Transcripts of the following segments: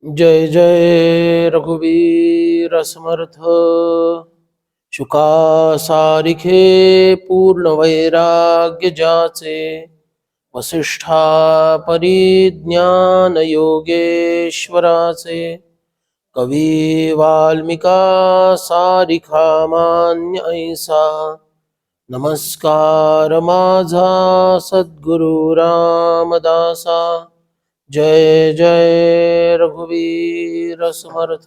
जय जय रघुवीर समर्थ। शुका सारिखे पूर्ण वैराग्य जाचे, वसिष्ठा परिज्ञान योगेश्वराचे, कवी वाल्मिका सारिखा मान्य ऐसा, नमस्कार माझा सद्गुरु रामदासा। जय जय रघुवीर समर्थ।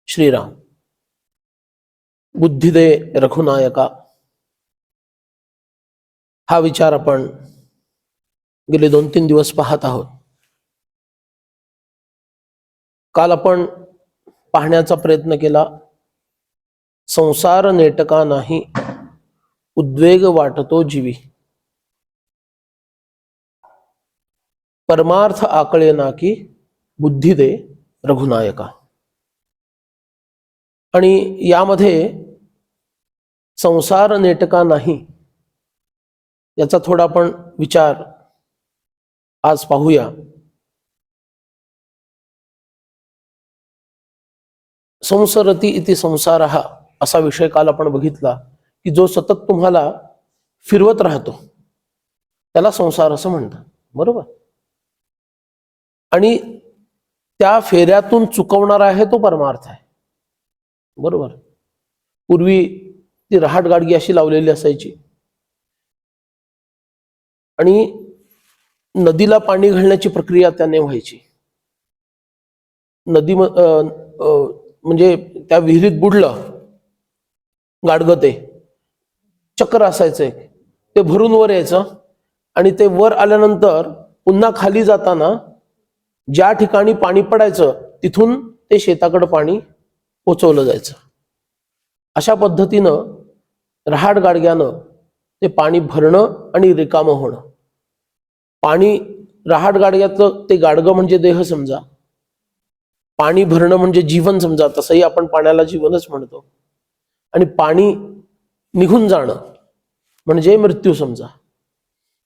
श्रीराम। बुद्धिदे रघुनायका हा विचार आपण गेले 2-3 दिवस पाहत आहोत। काल आपण पाहण्याचा प्रयत्न केला, संसार नेटका नाही, उद्वेग वाटतो जीवी, परमार्थ आकळे नाकी, बुद्धी दे रघुनायका। आणि यामध्ये संसार नेटका नाही याचा थोडा आपण विचार आज पाहूया। संसरती इति संसारः असा विषय काल आपण बघितला की जो सतत तुम्हाला फिरवत राहतो त्याला संसार असं म्हणतात, बरोबर। आणि त्या फेऱ्यातून चुकवणारा आहे तो परमार्थ आहे, बरोबर। पूर्वी ती रहाट गाडगी अशी लावलेली असायची आणि नदीला पाणी घालण्याची प्रक्रिया त्याने व्हायची। नदी म्हणजे त्या विहिरीत बुडलं गाडगं, ते चक्र असायचं, ते भरून वर यायचं आणि ते वर आल्यानंतर पुन्हा खाली जाताना ज्या ठिकाणी पाणी पडायचं तिथून ते शेताकडे पाणी पोचवलं जायचं। अशा पद्धतीनं रहाट गाडग्यानं ते पाणी भरणं आणि रिकामं होणं। पाणी रहाट गाडग्याचं ते गाडगं म्हणजे देह समजा, पाणी भरणं म्हणजे जीवन समजा, तसंही आपण पाण्याला जीवनच म्हणतो। आणि पाणी निघून जाणं म्हणजे मृत्यू समजा।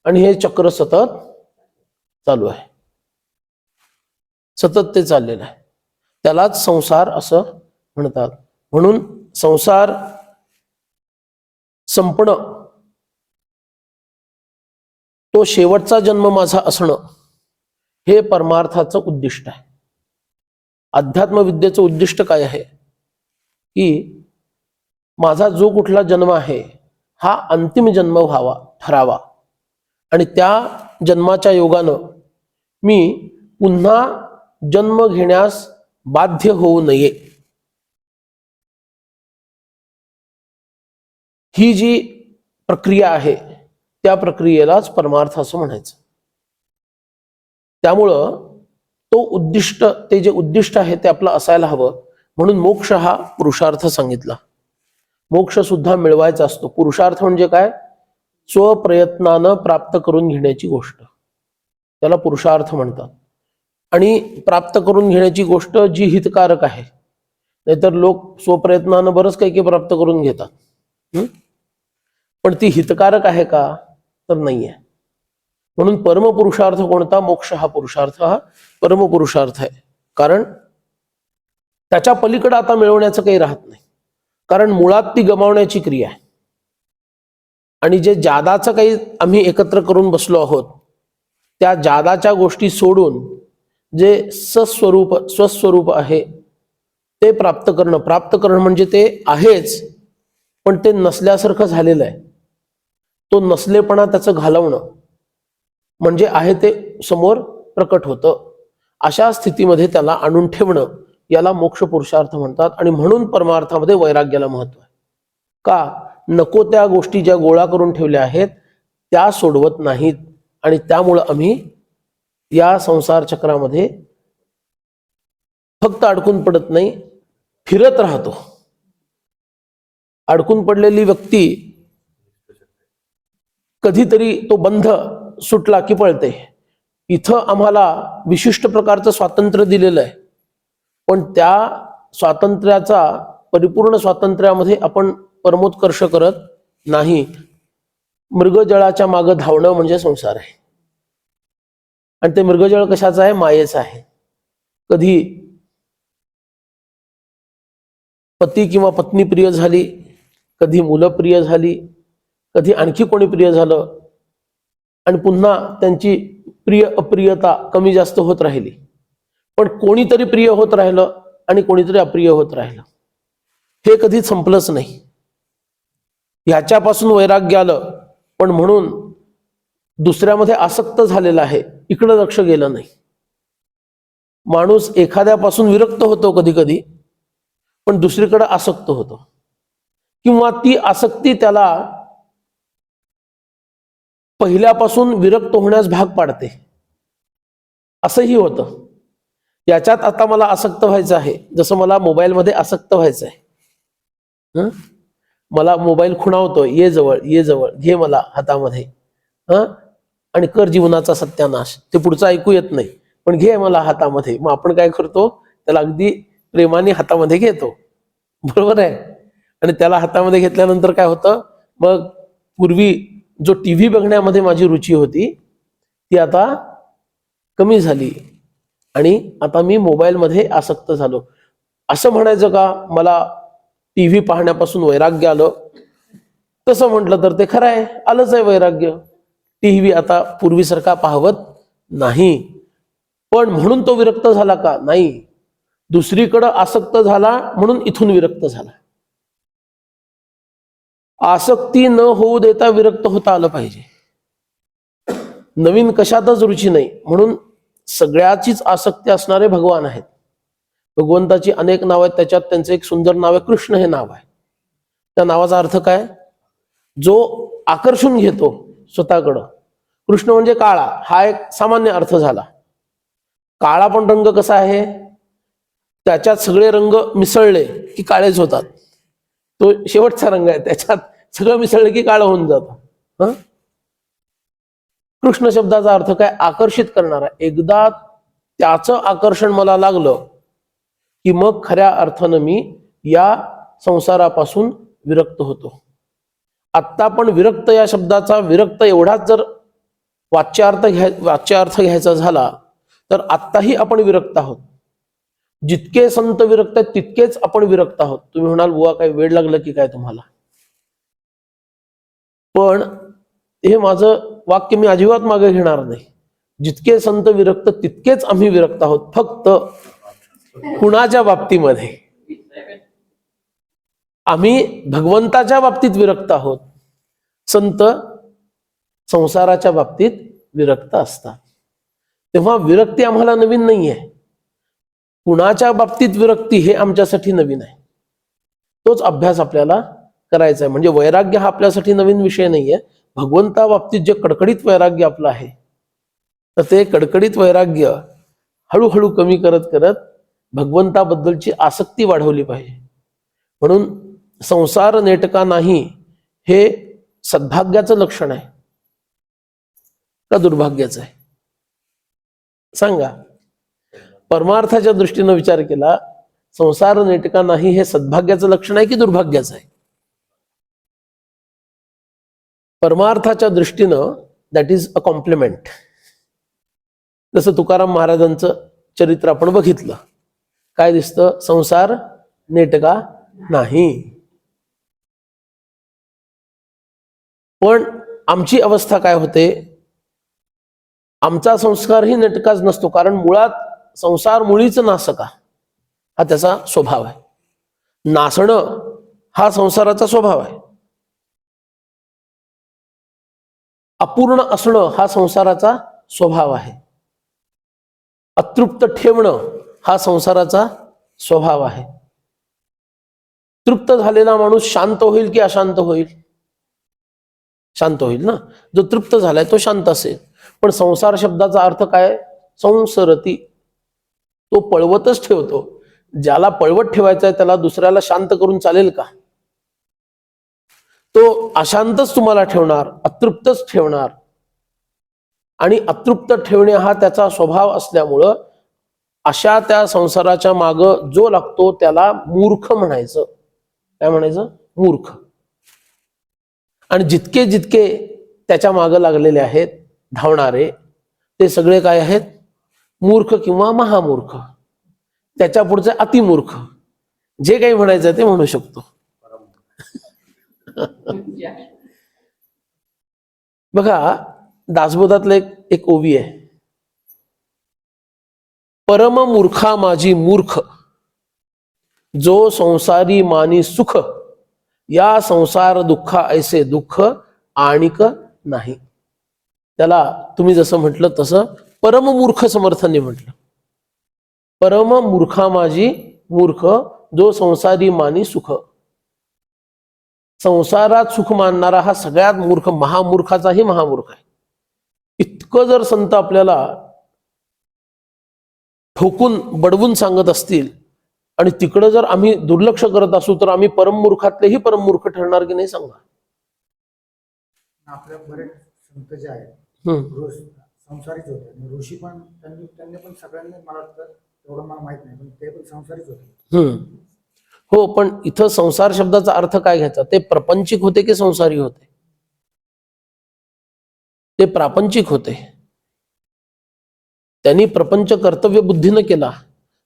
आणि हे चक्र सतत चालू आहे, सतत ते चाललेलं आहे, त्यालाच संसार असं म्हणतात। म्हणून संसार संपणं, तो शेवटचा जन्म माझा असणं, हे परमार्थाचं उद्दिष्ट आहे। अध्यात्मविद्येचं उद्दिष्ट काय आहे की माझा जो कुठला जन्म आहे हा अंतिम जन्म व्हावा, ठरावा, आणि त्या जन्माच्या योगानं मी पुन्हा जन्म घेण्यास बाध्य होऊ नये। ही जी प्रक्रिया आहे त्या प्रक्रियेलाच परमार्थ असं म्हणायचं। त्यामुळं तो उद्दिष्ट, ते जे उद्दिष्ट आहे ते आपलं असायला हवं। म्हणून मोक्ष हा पुरुषार्थ सांगितला। मोक्ष सुद्धा मिळवायचा असतो। पुरुषार्थ म्हणजे काय? स्वप्रयत्नानं प्राप्त करून घेण्याची गोष्ट, त्याला पुरुषार्थ म्हणतात। आणि प्राप्त करून घेण्याची गोष्ट जी हितकारक आहे, नाहीतर लोक स्वप्रयत्नानं बरंच काही प्राप्त करून घेतात, पण ती हितकारक आहे का? तर नाही आहे। म्हणून परमपुरुषार्थ कोणता? मोक्ष हा पुरुषार्थ, हा परमपुरुषार्थ आहे। कारण त्याच्या पलीकडे आता मिळवण्याचं काही राहत नाही, कारण मुळात ती गमावण्याची क्रिया आहे। आणि जे जादाचं काही आम्ही एकत्र करून बसलो आहोत, त्या जादाच्या गोष्टी सोडून जे स्वस्वरूप आहे ते प्राप्त करणं म्हणजे ते आहेच, पण ते नसल्यासारखं झालेलं आहे। तो नसलेपणा त्याचं घालवणं म्हणजे आहे ते समोर प्रकट होतं। अशा स्थितीमध्ये त्याला आणून ठेवणं, याला मोक्ष पुरुषार्थ म्हणतात। आणि म्हणून परमार्थामध्ये वैराग्याला महत्व आहे। का? नको त्या गोष्टी ज्या गोळा करून ठेवल्या आहेत त्या सोडवत नाहीत, आणि त्यामुळं आम्ही या संसार चक्रामध्ये फक्त अडकून पडत नाही, फिरत राहतो। अडकून पडलेली व्यक्ती कधीतरी तो बंध सुटला की पळते। इथं आम्हाला विशिष्ट प्रकारचं स्वातंत्र्य दिलेलं आहे, पण त्या स्वातंत्र्याचा, परिपूर्ण स्वातंत्र्यामध्ये आपण परमोत्कर्ष करत नाही। मृगजळाच्या मागे धावणं म्हणजे संसार आहे। आणि ते मृगजळ कशाचं आहे? मायेचं आहे. कधी पती किंवा पत्नी प्रिय झाली, कधी मुलं प्रिय झाली, कधी आणखी कोणी प्रिय झालं, आणि पुन्हा त्यांची प्रिय अप्रियता कमी जास्त होत राहिली. पण कोणीतरी प्रिय होत राहिलं आणि कोणीतरी अप्रिय होत राहिलं. हे कधी संपलंच नाही. ह्याच्यापासून वैराग्य आलं, पण म्हणून दुसऱ्यामध्ये आसक्त झालेला आहे, इकडं लक्ष गेलं नाही. माणूस एखाद्यापासून विरक्त होतो कधी कधी, पण दुसरीकडे आसक्त होतो, किंवा ती आसक्ती त्याला पहिल्यापासून विरक्त होण्यास भाग पाडते, असंही होतं. याच्यात आता मला आसक्त व्हायचं आहे, जसं मला मोबाईलमध्ये आसक्त व्हायचं आहे. मला मोबाईल खुणावतो, ये जवळ ये जवळ, घे मला हातामध्ये, आणि कर जीवनाचा सत्यानाश. ते पुढचं ऐकू येत नाही, पण घे मला हातामध्ये. मग आपण काय करतो? त्याला अगदी प्रेमाने हातामध्ये घेतो, बरोबर आहे. आणि त्याला हातामध्ये घेतल्यानंतर काय होतं? मग पूर्वी जो टीव्ही बघण्यामध्ये माझी रुची होती, ती आता कमी झाली आणि आता मी मोबाईलमध्ये आसक्त झालो. असं म्हणायचं का मला टीव्ही पाहण्यापासून वैराग्य आलं? तसं म्हटलं तर ते खरं आहे, आलंच आहे वैराग्य. टीव्ही आता पूर्वीसारखा पाहवत नाही. पण म्हणून तो विरक्त झाला का? नाही. दुसरीकडं आसक्त झाला म्हणून इथून विरक्त झाला. आसक्ती न होऊ देता विरक्त होता आलं पाहिजे. नवीन कशातच रुची नाही, म्हणून सगळ्याचीच आसक्ती असणारे भगवान आहेत. भगवंताची अनेक नाव आहेत, त्याच्यात त्यांचं एक सुंदर नाव आहे कृष्ण, हे नाव आहे. त्या नावाचा अर्थ काय? जो आकर्षून घेतो स्वतःकडं. कृष्ण म्हणजे काळा, हा एक सामान्य अर्थ झाला. काळा पण रंग कसा आहे? त्याच्यात सगळे रंग मिसळले की काळेच होतात. तो शेवटचा रंग आहे, त्याच्यात सगळं मिसळलं की काळं होऊन जातं. कृष्ण शब्दाचा अर्थ काय? आकर्षित करणारा. एकदा त्याचं आकर्षण मला लागलं की मग खऱ्या अर्थानं मी या संसारापासून विरक्त होतो. आत्ता पण विरक्त या शब्दाचा विरक्त एवढाच जर वाच्यार्थ घ्यायचा झाला तर आत्ताही आपण विरक्त आहोत. जितके संत विरक्त आहेत तितकेच आपण विरक्त आहोत. तुम्ही म्हणाल बुवा काय वेळ लागलं की काय तुम्हाला? पण हे माझं वाक्य मी अजिबात मागे घेणार नाही. जितके संत विरक्त तितकेच आम्ही विरक्त आहोत, फक्त कुणाच्या बाबतीमध्ये? आम्ही भगवंताच्या बाबतीत विरक्त आहोत, संत संसाराच्या बाबतीत विरक्त असतात. तेव्हा विरक्ती आम्हाला नवीन नाहीये. कुणाच्या बाबतीत विरक्ती हे आमच्यासाठी नवीन आहे. तोच अभ्यास आपल्याला करायचा आहे. म्हणजे वैराग्य हा आपल्यासाठी नवीन विषय नाहीये. भगवंता बाबतीत जे कडकडीत वैराग्य आपलं आहे, तर ते कडकडीत वैराग्य हळूहळू कमी करत करत भगवंताबद्दलची आसक्ती वाढवली पाहिजे. म्हणून संसार नेटका नाही हे सद्भाग्याचं लक्षण आहे का दुर्भाग्याचं आहे? सांगा. परमार्थाच्या दृष्टीनं विचार केला, संसार नेटका नाही हे सद्भाग्याचं लक्षण आहे की दुर्भाग्याचं आहे? परमार्थाच्या दृष्टीनं दॅट इज अ कॉम्प्लिमेंट. जसं तुकाराम महाराजांचं चरित्र आपण बघितलं, काय दिसतं? संसार नेटका नाही. पण आमची अवस्था काय होते? आमचा संस्कारही नेटकाच नसतो, कारण मुळात संसार मुळीच नासका हा त्याचा स्वभाव आहे. नासणं हा संसाराचा स्वभाव आहे. अपूर्ण असणं हा संसाराचा स्वभाव आहे. अतृप्त ठेवणं हा संसाराचा स्वभाव आहे. तृप्त झालेला माणूस शांत होईल की अशांत होईल? शांत होईल ना. जो तृप्त झालाय तो शांत असेल. पण संसार शब्दाचा अर्थ काय? संसरती. तो पळवतच ठेवतो. ज्याला पळवत ठेवायचा आहे त्याला दुसऱ्याला शांत करून चालेल का? तो अशांतच तुम्हाला ठेवणार, अतृप्तच ठेवणार. आणि अतृप्त ठेवणे हा त्याचा स्वभाव असल्यामुळं अशा त्या संसाराच्या माग जो लागतो त्याला मूर्ख म्हणायचं. काय म्हणायचं? मूर्ख. आणि जितके जितके त्याच्या मागं लागलेले आहेत धावणारे, ते सगळे काय आहेत? मूर्ख किंवा महामूर्ख. त्याच्या पुढचे अतिमूर्ख. जे काही म्हणायचं ते म्हणू शकतो. बघा, दासबोधातलं एक ओवी आहे. परम मूर्खा माझी मूर्ख, जो संसारी मानी सुख, या संसार दुःखा ऐसे दुःख आणिक नाही. त्याला तुम्ही जसं म्हटलं तसं परम मूर्ख समर्थांनी म्हटलं. परम मूर्खा माझी मूर्ख, जो संसारी मानी सुख. संसारात सुख मानणारा हा सगळ्यात मूर्ख, महामूर्खाचाही महामूर्ख आहे. इतकं जर संत आपल्याला ठोकून बडवून सांगत असतील आणि तिकडं जर आम्ही दुर्लक्ष करत असू तर आम्ही परममूर्खातलेही परममूर्ख ठरणार की नाही सांगा. आपल्या बरेच संत जे आहेत संसारीच होते. ऋषी पण त्यांनी पण सगळ्यांनी, मला वाटतं तेवढं मला माहित नाही, पण ते पण संसारीच होते. हो, पण इथं संसार शब्दाचा अर्थ काय घ्यायचा? ते प्रपंचिक होते की संसारी होते? ते प्रापंचिक होते. त्यांनी प्रपंच कर्तव्य बुद्धीनं केला.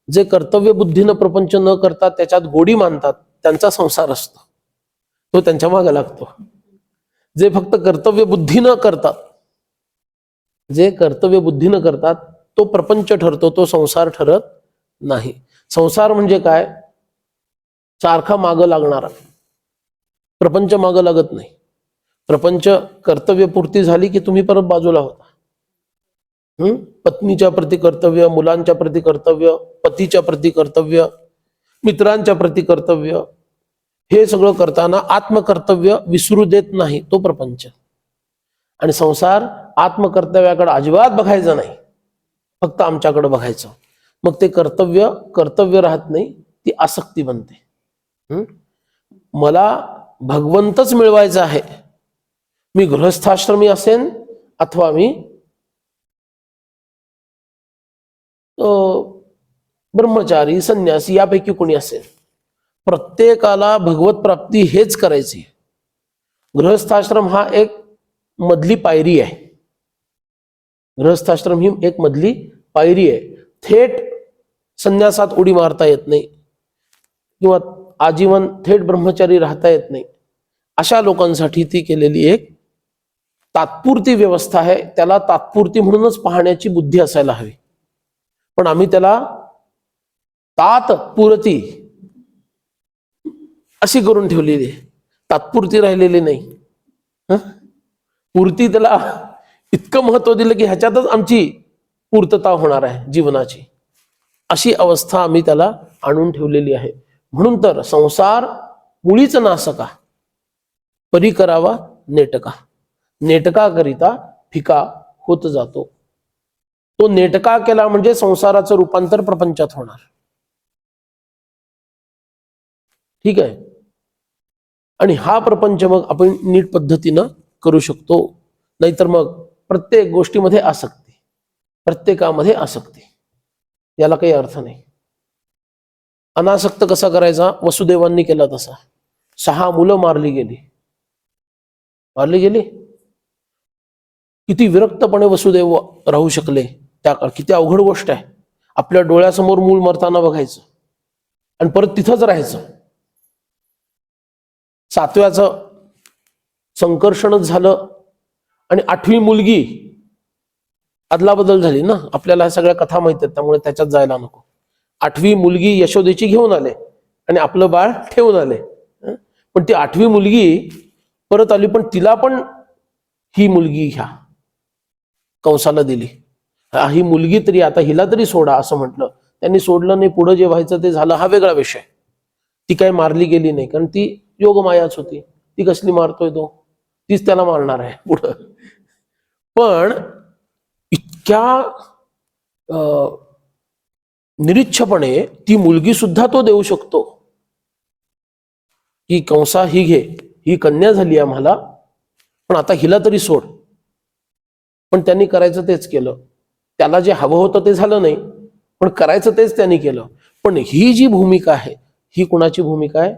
जे कर्तव्य बुद्धीनं प्रपंच न करतात, त्याच्यात गोडी मानतात, त्यांचा संसार असतो, तो त्यांच्या मागे लागतो. जे फक्त कर्तव्य बुद्धीनं करतात, जे कर्तव्य बुद्धीनं करतात, तो प्रपंच ठरतो, तो संसार ठरत नाही. संसार म्हणजे काय? सारखा मागं लागणारा. प्रपंच मागं लागत नाही. प्रपंच कर्तव्यपूर्ती झाली की तुम्ही परत बाजूला होता. पत्नीच्या प्रति कर्तव्य, मुलांच्या प्रति कर्तव्य, पतीच्या प्रति कर्तव्य, मित्रांच्या प्रति कर्तव्य, हे सगळं करताना आत्मकर्तव्य विसरू देत नाही, तो प्रपंच. आणि संसार आत्मकर्तव्याकडे अजिबात बघायचं नाही, फक्त आमच्याकडे बघायचं. मग ते कर्तव्य राहत नाही, ती आसक्ती बनते. मला भगवंतच मिळवायचं आहे, मी गृहस्थाश्रमी असेन अथवा मी ब्रह्मचारी, संन्यासी, यापैकी कोणी असेल, प्रत्येकाला भगवत प्राप्ती हेच करायची. गृहस्थाश्रम हा एक मधली पायरी आहे. गृहस्थाश्रम ही एक मधली पायरी आहे. थेट संन्यासात उडी मारता येत नाही किंवा आजीवन थेट ब्रह्मचारी राहता येत नाही. अशा लोकांसाठी ती केलेली एक तात्पुरती व्यवस्था आहे. त्याला तात्पुरती म्हणूनच पाहण्याची बुद्धी असायला हवी. पण आम्ही त्याला तात्पुरती अशी करून ठेवलेली आहे, तात्पुरती राहिलेली नाही. पूर्ती त्याला इतकं महत्व दिलं की ह्याच्यातच आमची पूर्तता होणार आहे जीवनाची, अशी अवस्था आम्ही त्याला आणून ठेवलेली आहे. म्हणून तर संसार मुळीच नासका, परी करावा नेटका, नेटका करिता फिका होत जातो. तो नेटका केला म्हणजे संसाराचं रूपांतर प्रपंचात होणार. ठीक आहे. आणि हा प्रपंच मग आपण नीट पद्धतीनं करू शकतो. नाहीतर मग प्रत्येक गोष्टीमध्ये आसक्ती, प्रत्येकामध्ये आसक्ती, याला काही अर्थ नाही. अनासक्त कसा करायचा? वसुदेवांनी केला तसा. 6 मुलं मारली गेली. किती विरक्तपणे वसुदेव राहू शकले त्या काळ. किती अवघड गोष्ट आहे. आपल्या डोळ्यासमोर मूल मरताना बघायचं आणि परत तिथंच राहायचं. 7व्याचं संकर्षणच झालं आणि 8वी मुलगी अदलाबदल झाली ना. आपल्याला ह्या सगळ्या कथा माहित आहेत, त्यामुळे त्याच्यात जायला नको. 8वी मुलगी यशोदेची घेऊन आले आणि आपलं बाळ ठेवून आले. पण ती 8वी मुलगी परत आली, पण तिला पण ही मुलगी ह्या कंसाला दिली. ही मुलगी तरी आता हिला तरी सोडा असं म्हटलं. त्यांनी सोडलं नाही. पुढं जे व्हायचं ते झालं, हा वेगळा विषय. ती काही मारली गेली नाही, कारण ती योगमायाच होती. ती कसली मारतोय तो? तीच त्याला मारणार आहे पुढं. पण इतक्या निरीच्छपणे ती मुलगी सुद्धा तो देऊ शकतो की कंसा ही घे, ही कन्या झाली आम्हाला, पण आता हिला तरी सोड. पण त्यांनी करायचं तेच केलं. त्याला जे हवं होतं ते झालं नाही, पण करायचं तेच त्यांनी केलं. पण ही जी भूमिका आहे, ही कुणाची भूमिका आहे?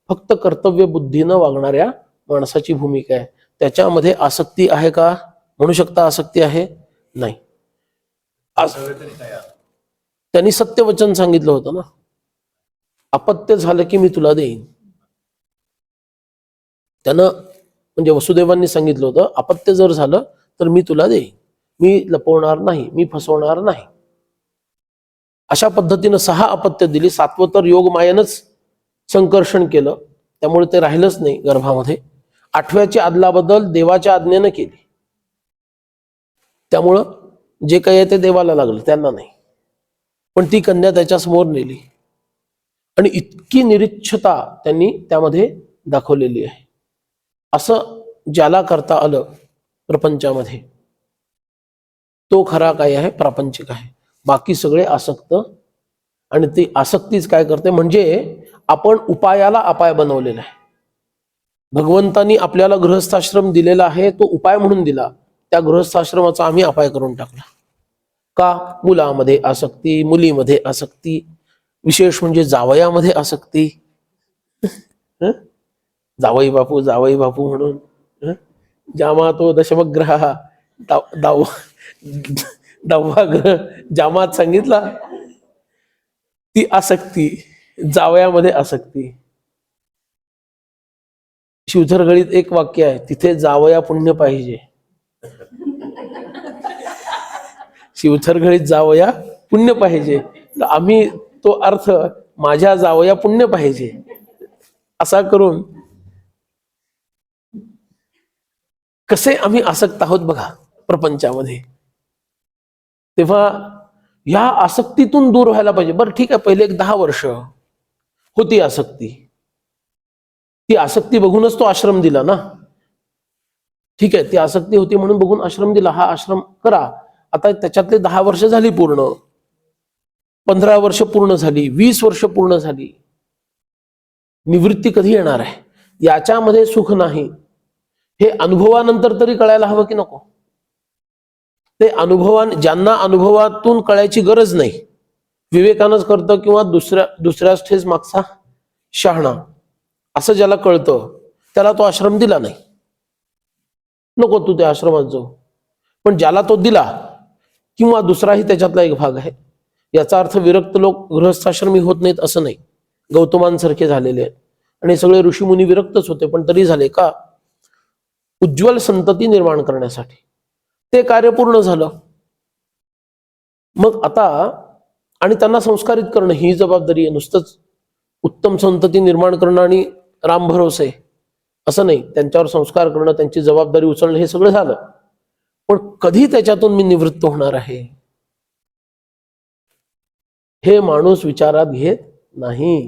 फक्त कर्तव्य बुद्धीनं वागणाऱ्या माणसाची भूमिका आहे. त्याच्यामध्ये आसक्ती आहे का? म्हणू शकता आसक्ती आहे? नाही. त्यांनी सत्यवचन सांगितलं होतं ना, अपत्य झालं की मी तुला देईन. त्यानं म्हणजे वसुदेवांनी सांगितलं होतं, अपत्य जर झालं तर मी तुला देईन, मी लपवणार नाही, मी फसवणार नाही. अशा पद्धतीनं 6 अपत्य दिली. 7वं तर योग मायेनंच संकर्षण केलं, त्यामुळे ते राहिलंच नाही गर्भामध्ये. 8व्याची अदलाबदल देवाच्या आज्ञेनं केली, त्यामुळं जे काही आहे ते देवाला लागलं, त्यांना नाही. पण ती कन्या त्याच्या समोर नेली आणि इतकी निरीच्छता त्यांनी त्यामध्ये दाखवलेली आहे. असं ज्याला करता आलं प्रपंचामध्ये, तो खरा काय आहे, प्रापंचिक आहे. बाकी सगळे आसक्त, आणि ती आसक्तीच काय करते, म्हणजे आपण उपायाला अपाय बनवलेला आहे. भगवंतांनी आपल्याला गृहस्थाश्रम दिलेला आहे, तो उपाय म्हणून दिला. त्या गृहस्थाश्रमाचा आम्ही अपाय करून टाकला. का? मुलामध्ये आसक्ती, मुलीमध्ये आसक्ती, विशेष म्हणजे जावयामध्ये आसक्ती. जावई बापू म्हणून जामा तो दशमग्रह, दहावा ग्रह जामात सांगितला. ती आसक्ती, जावयामध्ये आसक्ती. शिवधरगळीत एक वाक्य आहे, तिथे जावया पुण्य पाहिजे. शिवथरघळीत जावया पुण्य पाहिजे. तर आम्ही तो अर्थ, माझ्या जावया पुण्य पाहिजे, असा करून कसे आम्ही आसक्त आहोत बघा प्रपंचामध्ये. तेव्हा या आसक्तीतून दूर व्हायला पाहिजे. बरं ठीक आहे, पहिले एक 10 वर्ष होती आसक्ती, ती आसक्ती बघूनच तो आश्रम दिला ना. ठीक आहे, ती आसक्ती होती म्हणून बघून आश्रम दिला, हा आश्रम करा. आता त्याच्यातले 10 वर्ष झाली पूर्ण, 15 वर्ष पूर्ण झाली, 20 वर्ष पूर्ण झाली. निवृत्ती कधी येणार आहे, याच्यामध्ये सुख नाही, हे अनुभवानंतर तरी कळायला हवं की नको. ते ज्यांना अनुभवातून कळायची गरज नाही, विवेकानंच करतं, किंवा दुसऱ्याच ठेच मागचा शहाणा, असं ज्याला कळतं त्याला तो आश्रम दिला नाही. नको तू त्या आश्रमात जाऊ. पण ज्याला तो दिला, किंवा दुसराही त्याच्यातला एक भाग आहे, याचा अर्थ विरक्त लोक गृहस्थाश्रमी होत नाहीत असं नाही. गौतमांसारखे झालेले आहेत, आणि सगळे ऋषीमुनी विरक्तच होते, पण तरी झाले का? उज्ज्वल संतती निर्माण करण्यासाठी. ते कार्य पूर्ण झालं. मग आता, आणि त्यांना संस्कारित करणं ही जबाबदारी आहे. नुसतंच उत्तम संतती निर्माण करणं आणि राम भरोसे असं नाही, त्यांच्यावर संस्कार करणं, त्यांची जबाबदारी उचलणं, हे सगळं झालं. पण कधी त्याच्यातून मी निवृत्त होणार आहे, हे माणूस विचारात घेत नाही.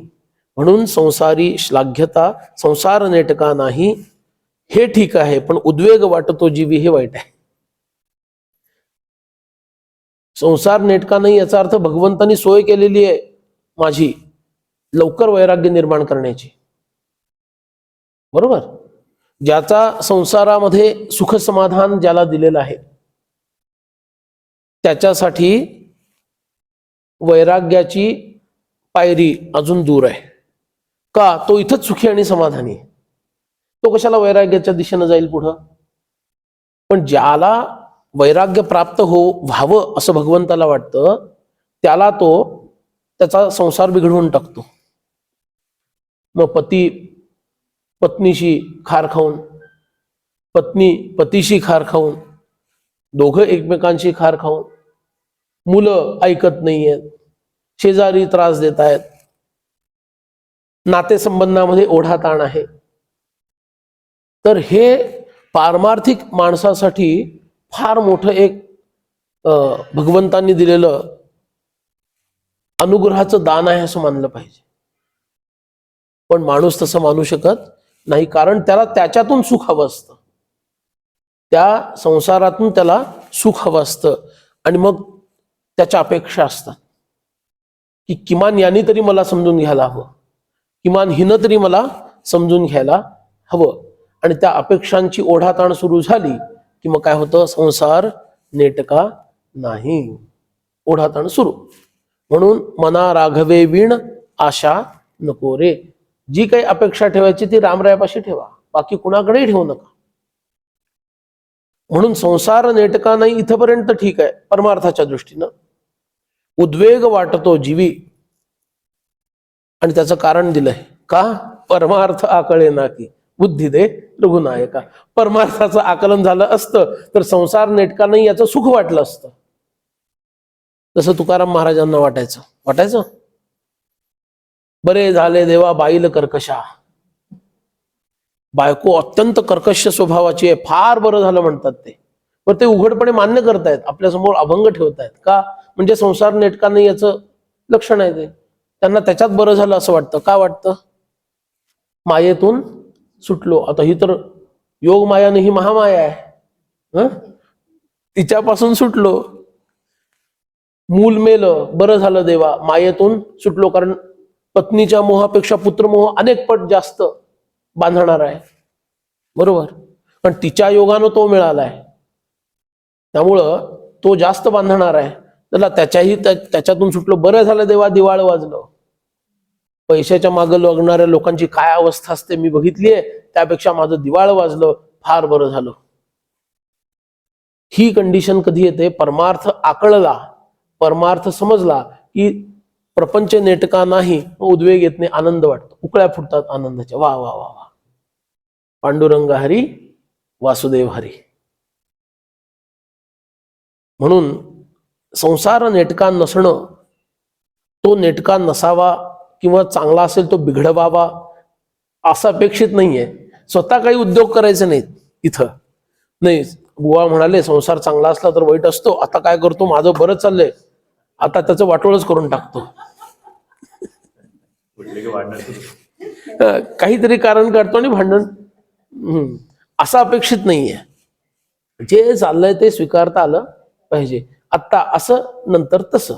म्हणून संसारी श्लाघ्यता, संसार नेटका नाही, हे ठीक आहे, पण उद्वेग वाटतो जीवी, हे वाईट आहे. संसार नेटका नाही याचा अर्थ भगवंतांनी सोय केलेली आहे माझी लवकर वैराग्य निर्माण करण्याची, बरोबर. ज्याचा संसारामध्ये सुख समाधान ज्याला दिलेलं आहे, त्याच्यासाठी वैराग्याची पायरी अजून दूर आहे. का? तो इथंच सुखी आणि समाधानी, तो कशाला वैराग्याच्या दिशेनं जाईल पुढं. पण ज्याला वैराग्य प्राप्त व्हावं असं भगवंताला वाटतं, त्याला तो त्याचा संसार बिघडवून टाकतो. मग पती पत्नीशी खार खाऊन, पत्नी पतीशी खार खाऊन, दोघं एकमेकांशी खार खाऊन, मुलं ऐकत नाहीयेत, शेजारी त्रास देत आहेत, नातेसंबंधामध्ये ओढाताण आहे. तर हे पारमार्थिक माणसासाठी फार मोठं एक भगवंतांनी दिलेलं अनुग्रहाचं दान आहे असं मानलं पाहिजे. पण माणूस तसं मानू शकत नाही, कारण त्याला त्याच्यातून सुख हवं असतं, त्या संसारातून त्याला सुख हवं असतं. आणि मग त्याच्या अपेक्षा असतात की किमान यांनी तरी मला समजून घ्यायला हवं, किमान हिनं तरी मला समजून घ्यायला हवं. आणि त्या अपेक्षांची ओढाताण सुरू झाली की मग काय होतं, संसार नेटका नाही, ओढाताण सुरू. म्हणून मना राघवे वीण आशा नको रे. जी काही अपेक्षा ठेवायची ती रामरायापाशी ठेवा, बाकी कुणाकडेही ठेवू नका. म्हणून संसार नेटका नाही इथपर्यंत ठीक आहे परमार्थाच्या दृष्टीनं. उद्वेग वाटतो जीवी, आणि त्याचं कारण दिलंय का? परमार्थ आकळे ना की बुद्धी दे रघुनायका. परमार्थाचं आकलन झालं असतं तर संसार नेटका नाही याचं सुख वाटलं असतं. जसं तुकाराम महाराजांना वाटायचं बरे झाले देवा बाईल कर्कशा. बायको अत्यंत कर्कश स्वभावाची आहे, फार बरं झालं म्हणतात ते. पण ते उघडपणे मान्य करतायत, आपल्यासमोर अभंग ठेवतायत का? म्हणजे संसार नेटका नाही याचं लक्षण आहे ते. त्यांना त्याच्यात बरं झालं असं वाटतं. का वाटतं? मायेतून सुटलो. आता ही तर योग माया नाही, ही महामाया आहे. तिच्यापासून सुटलो. मूल मेलं, बरं झालं देवा, मायेतून सुटलो. कारण पत्नीच्या मोहापेक्षा पुत्रमोह अनेक पट जास्त बांधणार आहे, बरोबर. पण तिच्या योगानं तो मिळालाय, त्यामुळं तो जास्त बांधणार आहे. त्याला त्याच्यातून सुटलो, बरं झालं देवा, दिवाळ वाजलं. पैशाच्या मागं लागणाऱ्या लोकांची काय अवस्था असते मी बघितलीये, त्यापेक्षा माझं दिवाळ वाजलं, फार बरं झालं. ही कंडिशन कधी येते? परमार्थ आकळला, परमार्थ समजला की प्रपंच नेटका नाही, उद्वेग येत नाही, आनंद वाटतो, उकळ्या फुटतात आनंदाच्या. वा वा वा वा, पांडुरंग हरी, वासुदेव हरी. म्हणून संसार नेटका नसणं, तो नेटका नसावा किंवा चांगला असेल तो बिघडवावा असं अपेक्षित नाहीये. स्वतः काही उद्योग करायचे नाहीत इथं. नाही, बुवा म्हणाले संसार चांगला असला तर वाईट असतो, आता काय करतो, माझं बरं चाललंय, आता त्याचं वाटोळच करून टाकतो. काहीतरी कारण काढतो आणि भांडण, असं अपेक्षित नाहीये. जे चाललंय ते स्वीकारता आलं पाहिजे. आत्ता असं, नंतर तसं,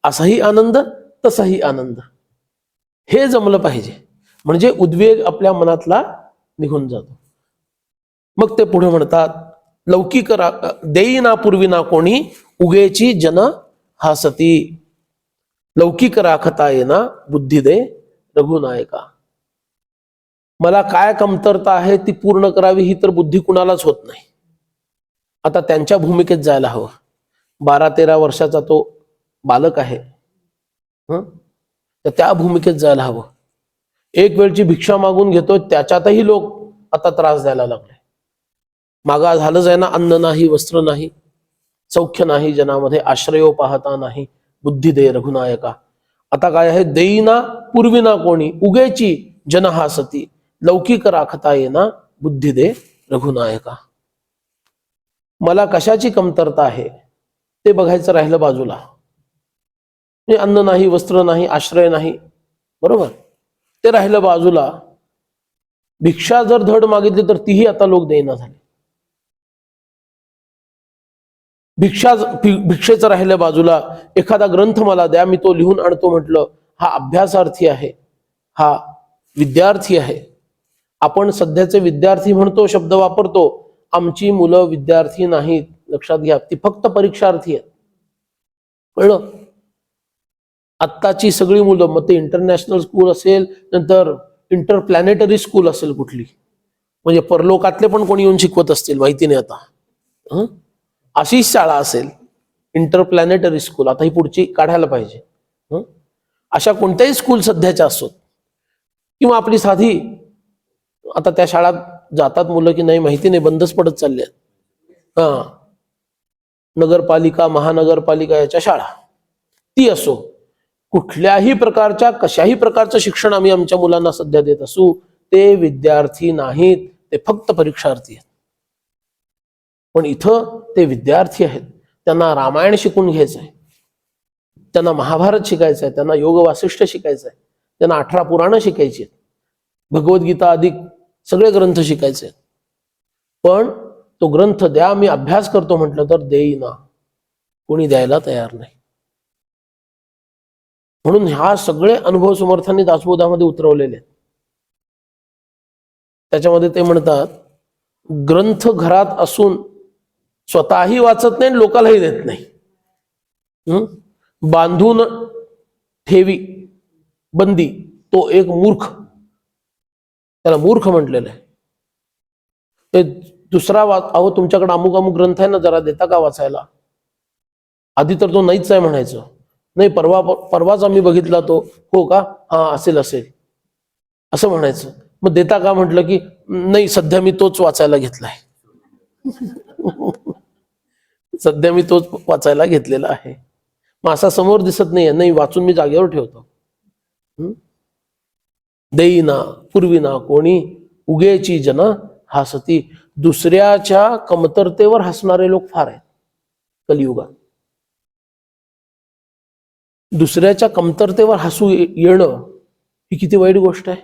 असाही आनंद तसाही आनंद, हे जमलं पाहिजे. म्हणजे उद्वेग आपल्या मनातला निघून जातो. मग ते पुढे म्हणतात, लौकिक देईना पूर्वीना कोणी, उगेची जन हासती. लौकिक राखता येना, बुद्धी दे रघुनायका. मला काय कमतरता आहे ती पूर्ण करावी, ही तर बुद्धी कुणालाच होत नाही. आता त्यांच्या भूमिकेत जायला हवं. 12-13 वर्षाचा तो बालक आहे, तर त्या भूमिकेत जायला हवं. एक वेळची भिक्षा मागून घेतो, त्याच्यातही लोक आता त्रास द्यायला लागले. मागा झालंच आहे ना, अन्न नाही, वस्त्र नाही, सौख्य नाही जनामध्ये, आश्रयो पाहता नाही, बुद्धी दे रघुनायका. आता काय आहे? देईना पूर्वीना कोणी, उगेची जन हासती. लौकिक राखता येना, बुद्धी दे रघुनायका. मला कशाची कमतरता आहे ते बघायचं राहिलं बाजूला. अन्न नाही, वस्त्र नाही, आश्रय नाही, बरोबर, ते राहिलं बाजूला. भिक्षा जर धड मागितली तर तीही आता लोक देईना झाले. भिक्षेचं राहिलं बाजूला. एखादा ग्रंथ मला द्या, मी तो लिहून आणतो म्हटलं, हा अभ्यासार्थी आहे, हा विद्यार्थी आहे. आपण सध्याचे विद्यार्थी म्हणतो, शब्द वापरतो. आमची मुलं विद्यार्थी नाहीत, लक्षात घ्या, ती फक्त परीक्षार्थी आहेत. कळलं? आत्ताची सगळी मुलं, मग ते इंटरनॅशनल स्कूल असेल, नंतर इंटरप्लॅनेटरी स्कूल असेल कुठली, म्हणजे परलोकातले पण कोणी येऊन शिकवत असतील माहिती नाही आता. अशीच शाळा असेल, इंटरप्लॅनेटरी स्कूल, आता ही पुढची काढायला पाहिजे. अशा कोणत्याही स्कूल सध्याच्या असोत, किंवा आपली साधी, आता त्या शाळात जातात मुलं की नाही माहिती नाही, बंदच पडत चालले आहेत. नगरपालिका, महानगरपालिका याच्या शाळा, ती असो, कुठल्याही प्रकारच्या, कशाही प्रकारचं शिक्षण आम्ही आमच्या मुलांना सध्या देत असू, ते विद्यार्थी नाहीत, ते फक्त परीक्षार्थी आहेत. पण इथं ते विद्यार्थी आहेत, त्यांना रामायण शिकून घ्यायचं आहे, त्यांना महाभारत शिकायचं आहे, त्यांना योग वासिष्ठ शिकायचं आहे, त्यांना 18 पुराणं शिकायची आहेत, भगवद्गीता अधिक सगळे ग्रंथ शिकायचे आहेत. पण तो ग्रंथ द्या, मी अभ्यास करतो म्हटलं तर देईना, कोणी द्यायला तयार नाही. म्हणून ह्या सगळे अनुभव समर्थांनी दासबोधामध्ये उतरवलेले आहेत. त्याच्यामध्ये ते म्हणतात, ग्रंथ घरात असून स्वतःही वाचत नाही, लोकांनाही देत नाही, बांधून ठेवी बंदी, तो एक मूर्ख, त्याला मूर्ख म्हटलेलं आहे. ते दुसरा अहो तुमच्याकडे अमुक अमुक ग्रंथ आहे ना, जरा देता का वाचायला? आधी तर तो नाहीच आहे म्हणायचं. नाही परवाच आम्ही बघितला तो. हो का? हा, असेल असेल असं म्हणायचं. मग देता का? म्हटलं की नाही, सध्या मी तोच वाचायला घेतलाय. सध्या मी तोच वाचायला घेतलेला आहे. मग असा समोर दिसत नाहीये, नाही वाचून मी जागेवर ठेवतो. देईना पूर्वीना कोणी उगेची जन हासती. दुसऱ्याच्या कमतरतेवर हसणारे लोक फार आहेत कलियुगात. दुसऱ्याच्या कमतरतेवर हसू येणं ही किती वाईट गोष्ट आहे.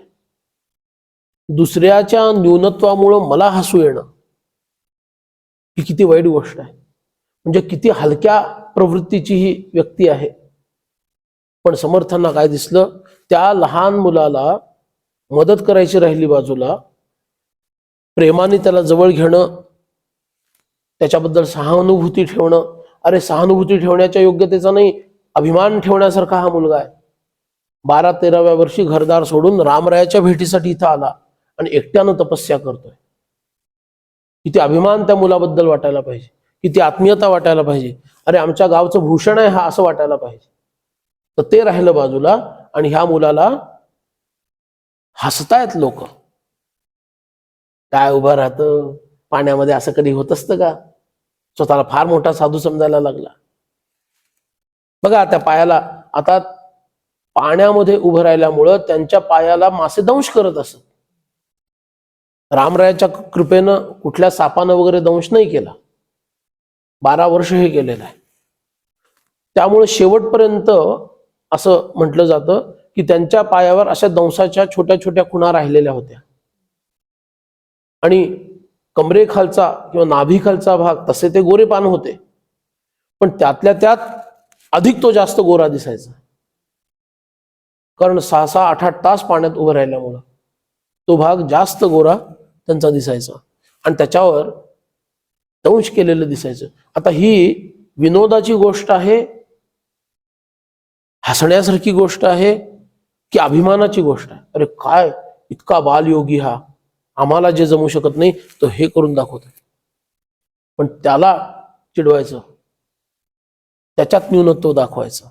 दुसऱ्याच्या न्यूनत्वामुळं मला हसू येणं ही किती वाईट गोष्ट आहे. म्हणजे किती हलक्या प्रवृत्तीची ही व्यक्ती आहे. पण समर्थांना काय दिसलं? त्या लहान मुलाला मदत करायची राहिली बाजूला, प्रेमाने त्याला जवळ घेणं, त्याच्याबद्दल सहानुभूती ठेवणं. अरे सहानुभूती ठेवण्याच्या योग्यतेचा नाही, अभिमान ठेवण्यासारखा हा मुलगा आहे. 12-13व्या वर्षी घरदार सोडून रामरायाच्या भेटीसाठी इथं आला आणि एकट्यानं तपस्या करतोय. किती अभिमान त्या मुलाबद्दल वाटायला पाहिजे, किती आत्मीयता वाटायला पाहिजे. अरे आमच्या गावचं भूषण आहे हा, असं वाटायला पाहिजे. तर ते राहिलं बाजूला आणि ह्या मुलाला हसतायत लोक. काय उभं राहतं पाण्यामध्ये, असं कधी होत असतं का? स्वतःला फार मोठा साधू समजायला लागला. बघा त्या पायाला, आता पाण्यामध्ये उभं राहिल्यामुळं त्यांच्या पायाला मासे दंश करत असत. रामरायाच्या कृपेनं कुठल्या सापानं वगैरे दंश नाही केला. 12 वर्ष हे केलेलं आहे. त्यामुळे शेवटपर्यंत असं म्हटलं जातं की त्यांच्या पायावर अशा दंशाच्या छोट्या छोट्या खुणा राहिलेल्या होत्या. आणि कमरेखालचा किंवा नाभीखालचा भाग तसे ते गोरे पान होते, पण त्यातल्या त्यात अधिक तो जास्त गोरा दिसायचा. कारण 6-6, 8-8 तास पाण्यात उभं राहिल्यामुळं तो भाग जास्त गोरा त्यांचा दिसायचा आणि त्याच्यावर दंश केलेलं दिसायचं. आता ही विनोदाची गोष्ट आहे, हसण्यासारखी गोष्ट आहे की अभिमानाची गोष्ट आहे? अरे काय इतका बालयोगी हा, आम्हाला जे जमू शकत नाही तो हे करून दाखवत. पण त्याला चिडवायचं, त्याच्यात न्यूनत्व दाखवायचं.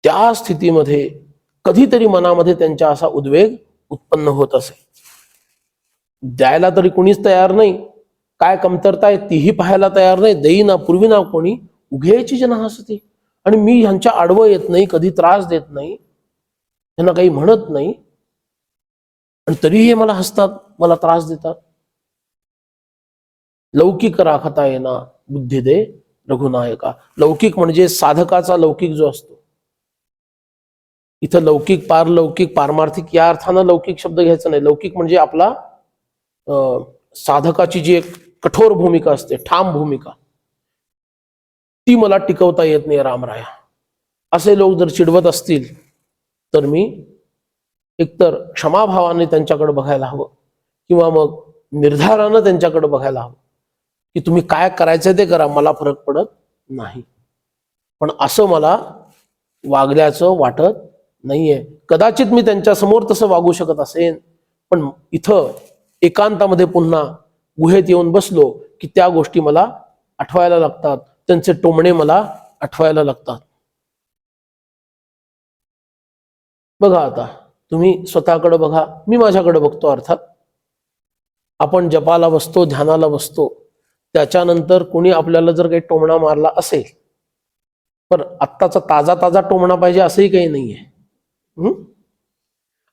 त्या स्थितीमध्ये कधीतरी मनामध्ये त्यांच्या असा उद्वेग उत्पन्न होत असे. द्यायला तरी कुणीच तयार नाही, काय कमतरता आहे तीही पाहायला तयार नाही. देईना पूर्वीना कोणी उगेची जन हसती. आणि मी ह्यांच्या आडवं येत नाही, कधी त्रास देत नाही, त्यांना काही म्हणत नाही, आणि तरीही हे मला हसतात, मला त्रास देतात. लौकिक राखता येना बुद्धी दे रघुनायका. लौकिक म्हणजे साधकाचा लौकिक जो असतो. इथं लौकिक, पारलौकिक, पारमार्थिक या अर्थानं लौकिक शब्द घ्यायचा नाही. लौकिक म्हणजे आपला साधकाची जी एक कठोर भूमिका असते, ठाम भूमिका, ती मला टिकवता येत नाही रामराया. असे लोक जर चिडवत असतील तर मी एकतर क्षमाभावाने त्यांच्याकडे बघायला हवं किंवा मग निर्धारानं त्यांच्याकडे बघायला हवं की तुम्ही काय करायचं ते करा, मला फरक पडत नाही. पण असं मला वागल्याचं वाटत नाहीये. कदाचित मी त्यांच्या समोर तसं वागू शकत असेन, पण इथं एकांतामध्ये पुन्हा गुहेत येऊन बसलो की त्या गोष्टी मला आठवायला लागतात, त्यांचे टोमणे मला आठवायला लागतात. बघा आता तुम्ही स्वतःकडे बघा, मी माझ्याकडे बघतो. अर्थात आपण जपाला बसतो, ध्यानाला बसतो, त्याच्यानंतर कोणी आपल्याला जर काही टोमणा मारला असेल, पण आत्ताचा ताजा ताजा टोमणा पाहिजे असंही काही नाहीये.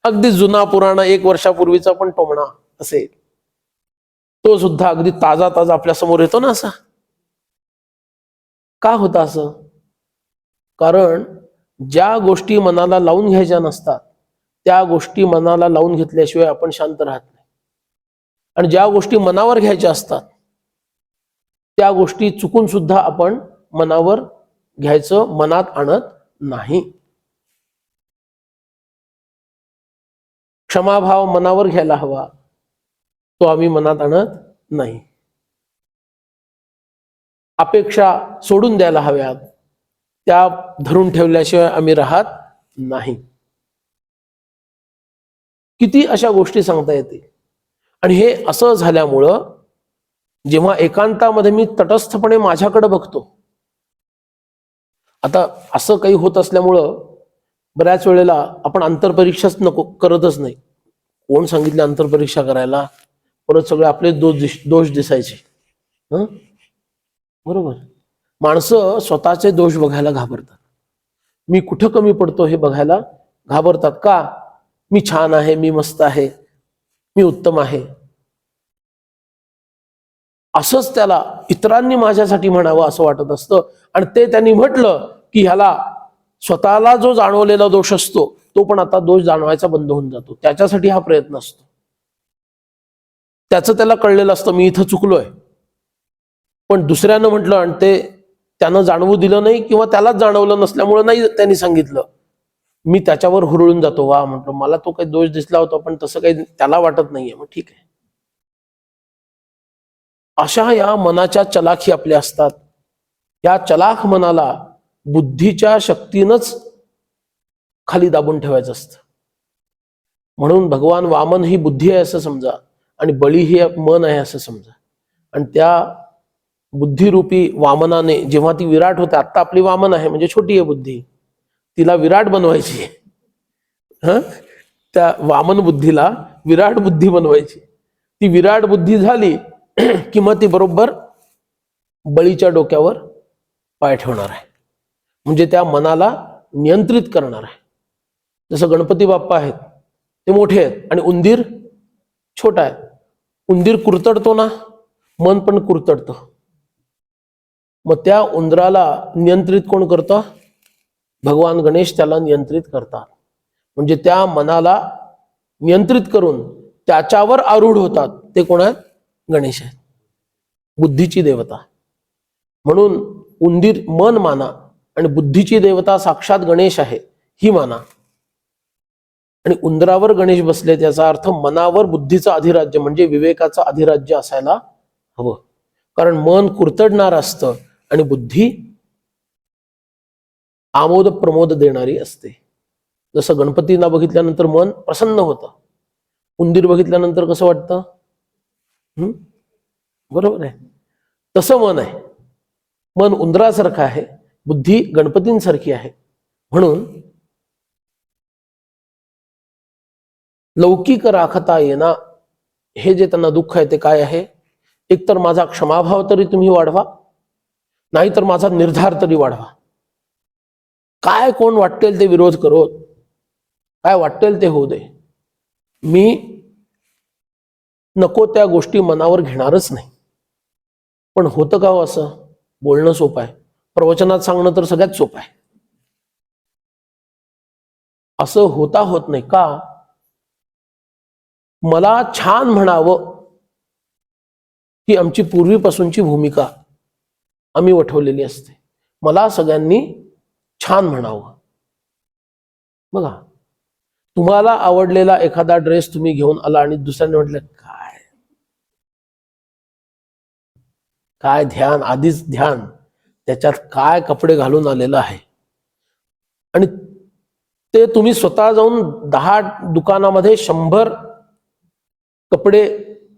अगदी जुना पुराणा 1 वर्षापूर्वीचा पण टोमणा असेल, तो सुद्धा अगदी ताजा ताजा आपल्या समोर येतो ना. असा का होतं असं? कारण ज्या गोष्टी मनाला लावून घ्यायच्या नसतात त्या गोष्टी मनाला लावून घेतल्याशिवाय आपण शांत राहत नाही, आणि ज्या गोष्टी मनावर घ्यायच्या असतात त्या गोष्टी चुकून सुद्धा आपण मनावर घ्यायचं, मनात आणत नाही. क्षमाभाव मनावर घ्यायला हवा, तो आम्ही मनात आणत नाही. अपेक्षा सोडून द्यायला हव्यात, त्या धरून ठेवल्याशिवाय आम्ही राहत नाही. किती अशा गोष्टी सांगता येतील. आणि हे असं झाल्यामुळं जेव्हा एकांतामध्ये मी तटस्थपणे माझ्याकडे बघतो, आता असं काही होत असल्यामुळं बऱ्याच वेळेला आपण आंतरपरीक्षाच नको करतच नाही. कोण सांगितले आंतरपरीक्षा करायला? परत सगळे आपले दोष दिसायचे. हं, बरोबर. माणसं स्वतःचे दोष बघायला घाबरतात. मी कुठं कमी पडतो हे बघायला घाबरतात. का? मी छान आहे, मी मस्त आहे, मी उत्तम आहे, असंच त्याला इतरांनी माझ्यासाठी म्हणावं असं वाटत असतं. आणि ते त्यांनी म्हटलं की ह्याला स्वतःला जो जाणवलेला दोष असतो तो पण आता दोष जाणवायचा बंद होऊन जातो. त्याच्यासाठी हा प्रयत्न असतो. त्याचं त्याला कळलेलं असतं मी इथं चुकलोय, पण दुसऱ्यानं म्हटलं आणि ते त्यानं जाणवू दिलं नाही किंवा त्यालाच जाणवलं नसल्यामुळे नाही त्यांनी सांगितलं, मी त्याच्यावर हुरळून जातो. वा, म्हटलं मला तो काही दोष दिसला होता पण तसं काही त्याला वाटत नाहीये, मग ठीक आहे. अशा या मनाच्या चलाखी आपल्या असतात. या चलाख मनाला बुद्धीच्या शक्तीनंच खाली दाबून ठेवायचं असतं. म्हणून भगवान वामन ही बुद्धी आहे असं समजा आणि बळी ही मन आहे असं समजा. आणि त्या बुद्धिरूपी वामनाने जेव्हा ती विराट होते, आता आपली वामन आहे म्हणजे छोटी आहे बुद्धी, तिला विराट बनवायची आहे. हं, त्या वामन बुद्धीला विराट बुद्धी बनवायची. ती विराट बुद्धी झाली कि मग ती बरोबर बळीच्या डोक्यावर पाय ठेवणार आहे, म्हणजे त्या मनाला नियंत्रित करणार आहे. जसं गणपती बाप्पा आहेत ते मोठे आहेत आणि उंदीर छोटा आहे. उंदीर कुरतडतो ना, मन पण कुरतडतं. मग त्या उंदराला नियंत्रित कोण करतं? भगवान गणेश त्याला नियंत्रित करतात. म्हणजे त्या मनाला नियंत्रित करून त्याच्यावर आरूढ होतात. ते कोण आहेत? गणेश आहेत, बुद्धीची देवता. म्हणून उंदीर मन माना आणि बुद्धीची देवता साक्षात गणेश आहे ही माना. आणि उंदरावर गणेश बसले त्याचा अर्थ मनावर बुद्धीचं अधिराज्य म्हणजे विवेकाचं अधिराज्य असायला हवं. कारण मन कुरतडणार असतं आणि बुद्धी आमोद प्रमोद देणारी असते. जसं गणपतींना बघितल्यानंतर मन प्रसन्न होतं, उंदीर बघितल्यानंतर कसं वाटतं? बरोबर आहे. तसं मन आहे. मन उंदरासारखं आहे, बुद्धी गणपतींसारखी आहे. म्हणून लौकिक राखता येणं हे जे त्यांना दुःख आहे ते काय आहे? एकतर माझा क्षमाभाव तरी तुम्ही वाढवा, नाहीतर माझा निर्धार तरी वाढवा. काय कोण वाटेल ते विरोध करो, काय वाटेल ते होऊ दे, मी नको त्या गोष्टी मनावर घेणारच नाही. पण होतं का हो असं? बोलणं सोपं आहे, प्रवचनात सांगणं तर सगळ्यात सोपं आहे. असं होता होत नाही. का? मला छान म्हणावं ही आमची पूर्वीपासूनची भूमिका आम्ही वठवलेली असते. मला सगळ्यांनी छान म्हणावं. बघा, तुम्हाला आवडलेला एखादा ड्रेस तुम्ही घेऊन आला आणि दुसऱ्याने म्हटलं काय काय ध्यान, आधीच ध्यान त्याच्यात काय कपडे घालून आलेलं आहे. आणि ते तुम्ही स्वतः जाऊन 10 दुकानामध्ये 100 कपडे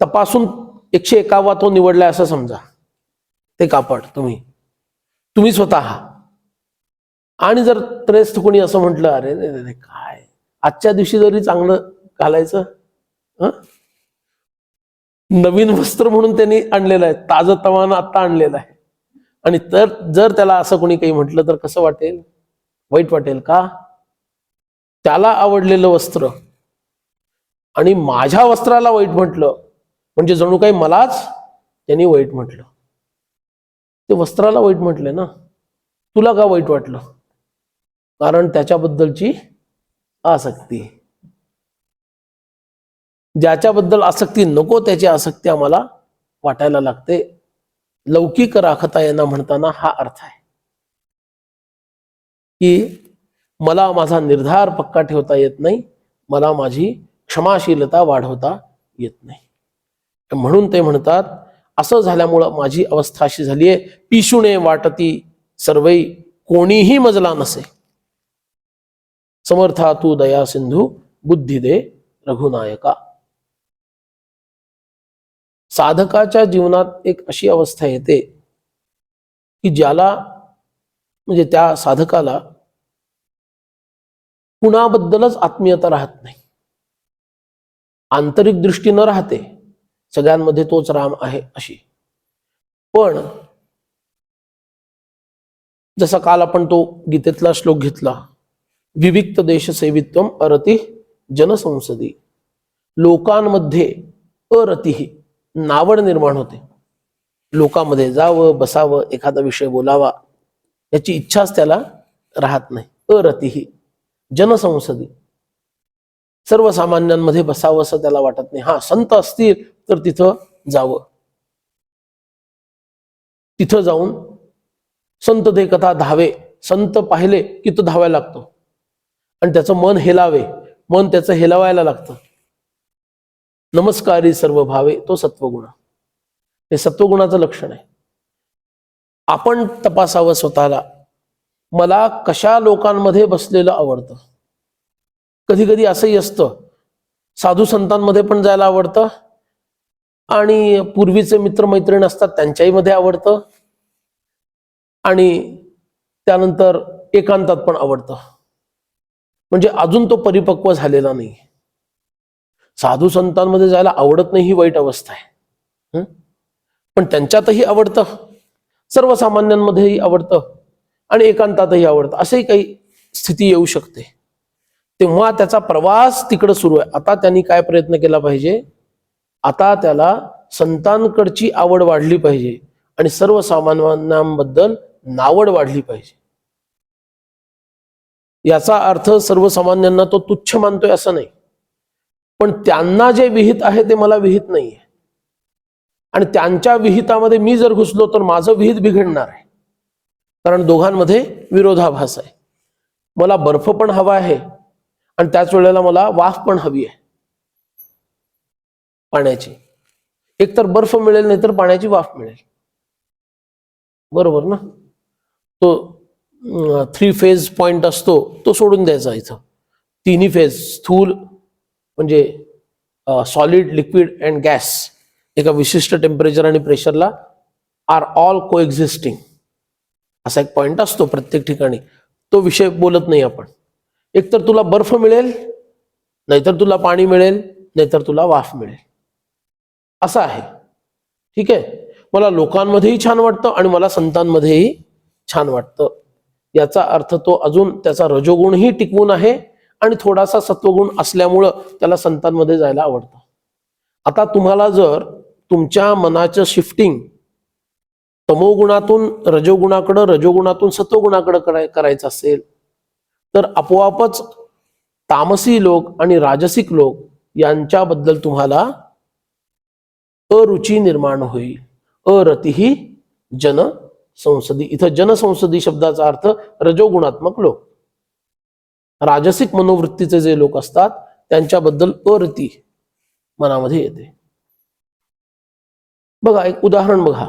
तपासून 101 तो निवडलाय असं समजा. ते कापड तुम्ही स्वतः. आणि जर त्रयस्थ कोणी असं म्हटलं, अरे नाही काय आजच्या दिवशी जरी चांगलं घालायचं, नवीन वस्त्र म्हणून त्यांनी आणलेलं आहे, ताजं तवानं आत्ता आणलेलं आहे. आणि तर जर त्याला असं कोणी काही म्हटलं तर कसं वाटेल? वाईट वाटेल का? त्याला आवडलेलं वस्त्र आणि माझ्या वस्त्राला वाईट म्हटलं म्हणजे जणू काही मलाच त्यांनी वाईट म्हटलं. ते वस्त्राला वाईट म्हटले ना, तुला का वाईट वाटलं? कारण त्याच्याबद्दलची आसक्ती. ज्याच्याबद्दल आसक्ती नको त्याची आसक्ती आम्हाला वाटायला लागते. लौकिक राखता येणं म्हणताना हा अर्थ आहे की मला माझा निर्धार पक्का ठेवता येत नाही, मला माझी क्षमाशीलता वाढवता येत नाही. म्हणून ते म्हणतात, असं झाल्यामुळं माझी अवस्था अशी झालीये, पिशुणे वाटती सर्वै कोणीही मजला नसे, समर्था तू दया सिंधू बुद्धी दे रघुनायका. साधकाच्या जीवनात एक अशी अवस्था येते की ज्याला म्हणजे त्या साधकाला कुणाबद्दलच आत्मीयता राहत नाही, आंतरिक दृष्टी न राहते, सगळ्यांमध्ये तोच राम आहे अशी. पण जसा काल आपण तो गीतेतला श्लोक घेतला, विविक्त देश सेवित्वम अरती जनसंसदी, लोकांमध्ये अरती नावड निर्माण होते, लोकांमध्ये जावं बसावं एखादा विषय बोलावा याची इच्छाच त्याला राहत नाही. अरती जनसंसदी, सर्वसामान्यांमध्ये बसावं असं त्याला वाटत नाही. हा संत असतील तर तिथं जावं, तिथं जाऊन संत ते कथा धावे, संत पाहिले की तो धावायला लागतो आणि त्याचं मन हेलावे, मन त्याचं हेलावायला लागतं. नमस्कारी सर्व भावे, तो सत्वगुण, हे सत्वगुणाचं लक्षण आहे. आपण तपासावं स्वतःला, मला कशा लोकांमध्ये बसलेलं आवडतं. कधी कधी असंही असतं, साधू संतांमध्ये पण जायला आवडतं आणि पूर्वीचे मित्रमैत्रीण असतात त्यांच्याही मध्ये आवडतं आणि त्यानंतर एकांतात पण आवडतं. म्हणजे अजून तो परिपक्व झालेला नाही. साधू संतांमध्ये जायला आवडत नाही ही वाईट अवस्था आहे, पण त्यांच्यातही आवडतं, सर्वसामान्यांमध्येही आवडतं आणि एकांतातही आवडतं, असेही काही स्थिती येऊ शकते. तेव्हा त्याचा प्रवास तिकडे सुरू आहे. आता त्यांनी काय प्रयत्न केला पाहिजे, आता त्याला संतांकडची आवड वाढली पाहिजे आणि सर्वसामान्यांबद्दल नावड वाढली पाहिजे. याचा अर्थ सर्वसामान्यांना तो तुच्छ मानतोय असं नाही, पण त्यांना जे विहित आहे ते मला विहित नाहीये आणि त्यांच्या विहितामध्ये मी जर घुसलो तर माझं विहित बिघडणार आहे, कारण दोघांमध्ये विरोधाभास आहे. मला बर्फ पण हवा आहे आणि त्याच वेळेला मला वाफ पण हवी आहे पाण्याची. एकतर बर्फ मिळेल नाही तर पाण्याची वाफ मिळेल, बरोबर ना. तो 3 फेज पॉइंट असतो तो सोडून द्यायचा. इथं 3 फेज, स्थूल म्हणजे सॉलिड, लिक्विड अँड गॅस, एका विशिष्ट टेम्परेचर आणि प्रेशरला आर ऑल को एक्झिस्टिंग असा एक पॉइंट असतो प्रत्येक ठिकाणी. तो विषय बोलत नाही आपण. एकतर तुला बर्फ मिळेल, नाहीतर तुला पाणी मिळेल, नाहीतर तुला वाफ मिळेल, असं आहे. ठीक आहे, मला लोकांमध्येही छान वाटतं आणि मला संतांमध्येही छान वाटतं. याचा अर्थ तो अजून त्याचा रजोगुणही टिकवून आहे आणि थोडासा सत्वगुण असल्यामुळं त्याला संतांमध्ये जायला आवडतं. आता तुम्हाला जर तुमच्या मनाचं शिफ्टिंग तमोगुणातून रजोगुणाकडं, रजोगुणातून सत्वगुणाकडे करायचं असेल तर आपोआपच तामसी लोक आणि राजसिक लोक यांच्याबद्दल तुम्हाला अरुची निर्माण होईल. अरतीही जनसंसदी, इथं जनसंसदी शब्दाचा अर्थ रजोगुणात्मक लोक, राजसिक मनोवृत्तीचे जे लोक असतात त्यांच्याबद्दल अरती मनामध्ये येते. बघा एक उदाहरण बघा,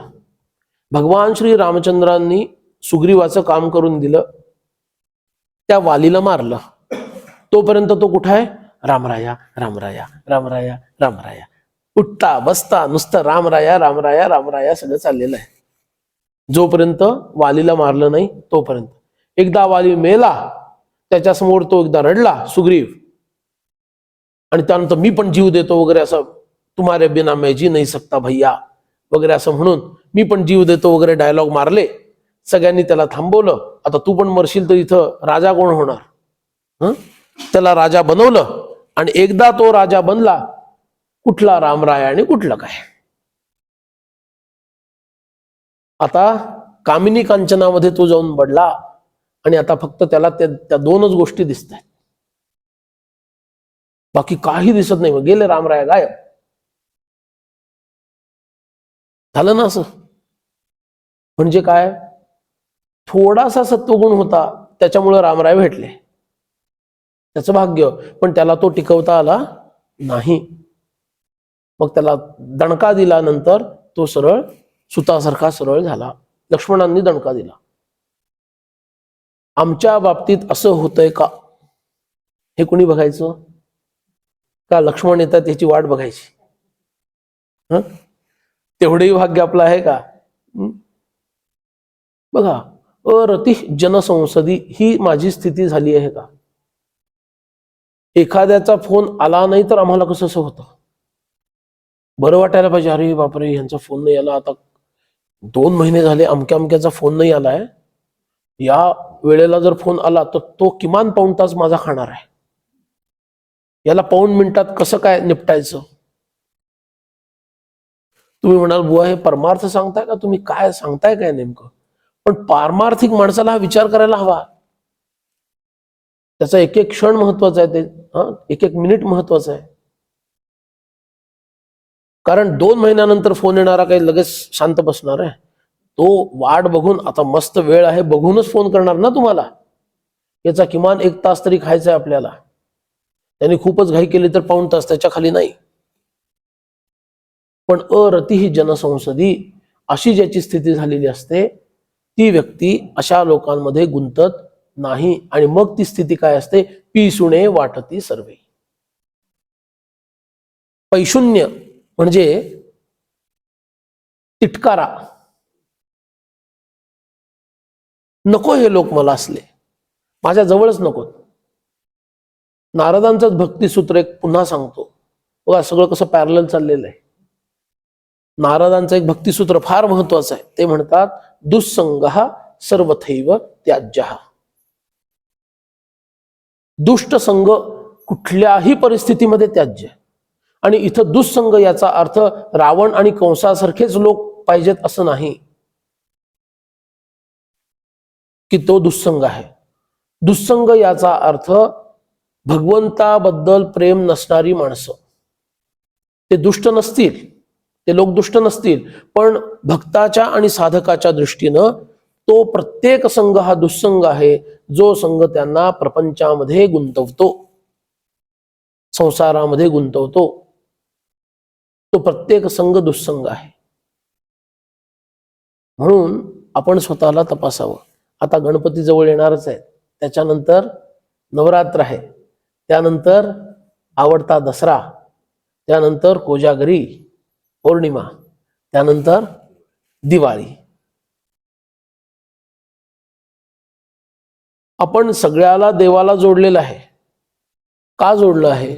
भगवान श्री रामचंद्रांनी सुग्रीवाचं काम करून दिलं, त्या वालीला मारलं, तोपर्यंत तो कुठं आहे, रामराया रामराया रामराया रामराया, उठता बसता नुसतं रामराया रामराया रामराया सगळं चाललेलं आहे. जोपर्यंत वालीला मारलं नाही तोपर्यंत. एकदा वाली मेला, त्याच्यासमोर तो एकदा रडला सुग्रीव, आणि त्यानंतर मी पण जीव देतो वगैरे असं, तुम्हारे बिना मैं जी नाही सकता भैया वगैरे असं म्हणून मी पण जीव देतो वगैरे डायलॉग मारले. सगळ्यांनी त्याला थांबवलं. आता तू पण मरशील तर इथं राजा कोण होणार. त्याला राजा बनवलं आणि एकदा तो राजा बनला, कुठला रामराय आणि कुठलं काय. आता कामिनी कांचनामध्ये तो जाऊन पडला आणि आता फक्त त्याला त्या 2च गोष्टी दिसत आहेत, बाकी काही दिसत नाही. गेले रामराय गायब झालं ना असं. म्हणजे काय, थोडासा सत्वगुण होता त्याच्यामुळे रामराय भेटले, त्याचं भाग्य, पण त्याला तो टिकवता आला नाही. मग त्याला दणका दिला, नंतर तो सरळ सुतासारखा सरळ झाला. लक्ष्मणांनी दणका दिला. आमच्या बाबतीत असं होतंय का, हे कुणी बघायचं का? लक्ष्मण येतात त्याची वाट बघायची. तेवढेही भाग्य आपलं आहे का? बघा, अरती जनसंसदी ही माझी स्थिती झाली आहे का? एखाद्याचा फोन आला नाही तर आम्हाला कसं होतं, बरं वाटायला पाहिजे. अरे बापरे, यांचा फोन नाही आला, आता 2 महिने झाले अमक्या अमक्याचा फोन नाही आलाय, या वेळेला जर फोन आला तर तो किमान पाऊण तास माझा खाणार आहे, याला पाऊण मिनिटात कसं काय निपटायचं? तुम्ही म्हणाल बुवा हे परमार्थ सांगताय का तुम्ही, काय सांगताय काय नेमकं? पण पारमार्थिक माणसाला हा विचार करायला हवा. त्याचा एक एक क्षण महत्वाचा आहे, ते एक एक मिनिट महत्वाचा आहे. कारण 2 महिन्यानंतर फोन येणारा काही लगेच शांत बसणार आहे? तो वाट बघून, आता मस्त वेळ आहे बघूनच फोन करणार ना तुम्हाला. याचा किमान 1 तास तरी खायचा आहे आपल्याला. त्यांनी खूपच घाई केली तर पाऊण तास, त्याच्या खाली नाही. पण अरती ही जनसंसदी अशी ज्याची स्थिती झालेली असते, ती व्यक्ती अशा लोकांमध्ये गुंतत नाही. आणि मग ती स्थिती काय असते? पिसुणे वाटती सर्वे. पैशून्य म्हणजे तिटकारा. नको हे लोक मला असले, माझ्या जवळच नको. नारदांचंच भक्तिसूत्र एक पुन्हा सांगतो बघा, सगळं कसं पॅरलल चाललेलं आहे. नारदांचं एक भक्तिसूत्र फार महत्वाचं आहे. ते म्हणतात, दुःसंगः सर्वथैव त्याज्यः. दुष्ट संग कुठल्याही परिस्थितीमध्ये त्याज्य. आणि इथं दुःसंग याचा अर्थ रावण आणि कंसासारखेच लोक पाहिजेत असं नाही की तो दुःसंग आहे. दुःसंग याचा अर्थ भगवंताबद्दल प्रेम नसणारी माणसं. ते दुष्ट नसतील, ते लोक दुष्ट नसतील, पण भक्ताच्या आणि साधकाच्या दृष्टीनं तो प्रत्येक संघ हा दुःसंग आहे, जो संघ त्यांना प्रपंचामध्ये गुंतवतो, संसारामध्ये गुंतवतो. तो प्रत्येक संघ दुःसंग आहे. म्हणून आपण स्वतःला तपासावं. आता गणपती जवळ येणारच आहे, त्याच्यानंतर नवरात्र आहे, त्यानंतर आवडता दसरा, त्यानंतर कोजागरी पौर्णिमा, त्यानंतर दिवाळी. आपण सगळ्याला देवाला जोडलेलं आहे. का जोडलं आहे?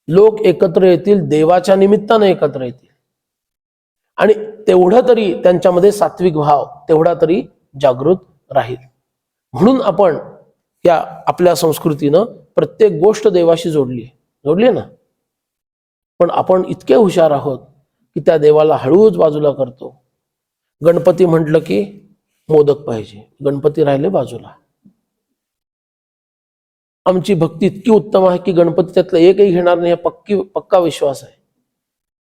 लोक एकत्र येतील, देवाच्या निमित्तानं एकत्र येतील, आणि तेवढं तरी त्यांच्यामध्ये सात्विक भाव तेवढा तरी जागृत राहील. म्हणून आपण या आपल्या संस्कृतीनं प्रत्येक गोष्ट देवाशी जोडली ना. पण आपण इतके हुशार आहोत की त्या देवाला हळूच बाजूला करतो. गणपती म्हटलं की मोदक पाहिजे, गणपती राहिले बाजूला. आमची भक्ती इतकी उत्तम आहे की गणपती त्यातलं एकही घेणार नाही, पक्का विश्वास आहे.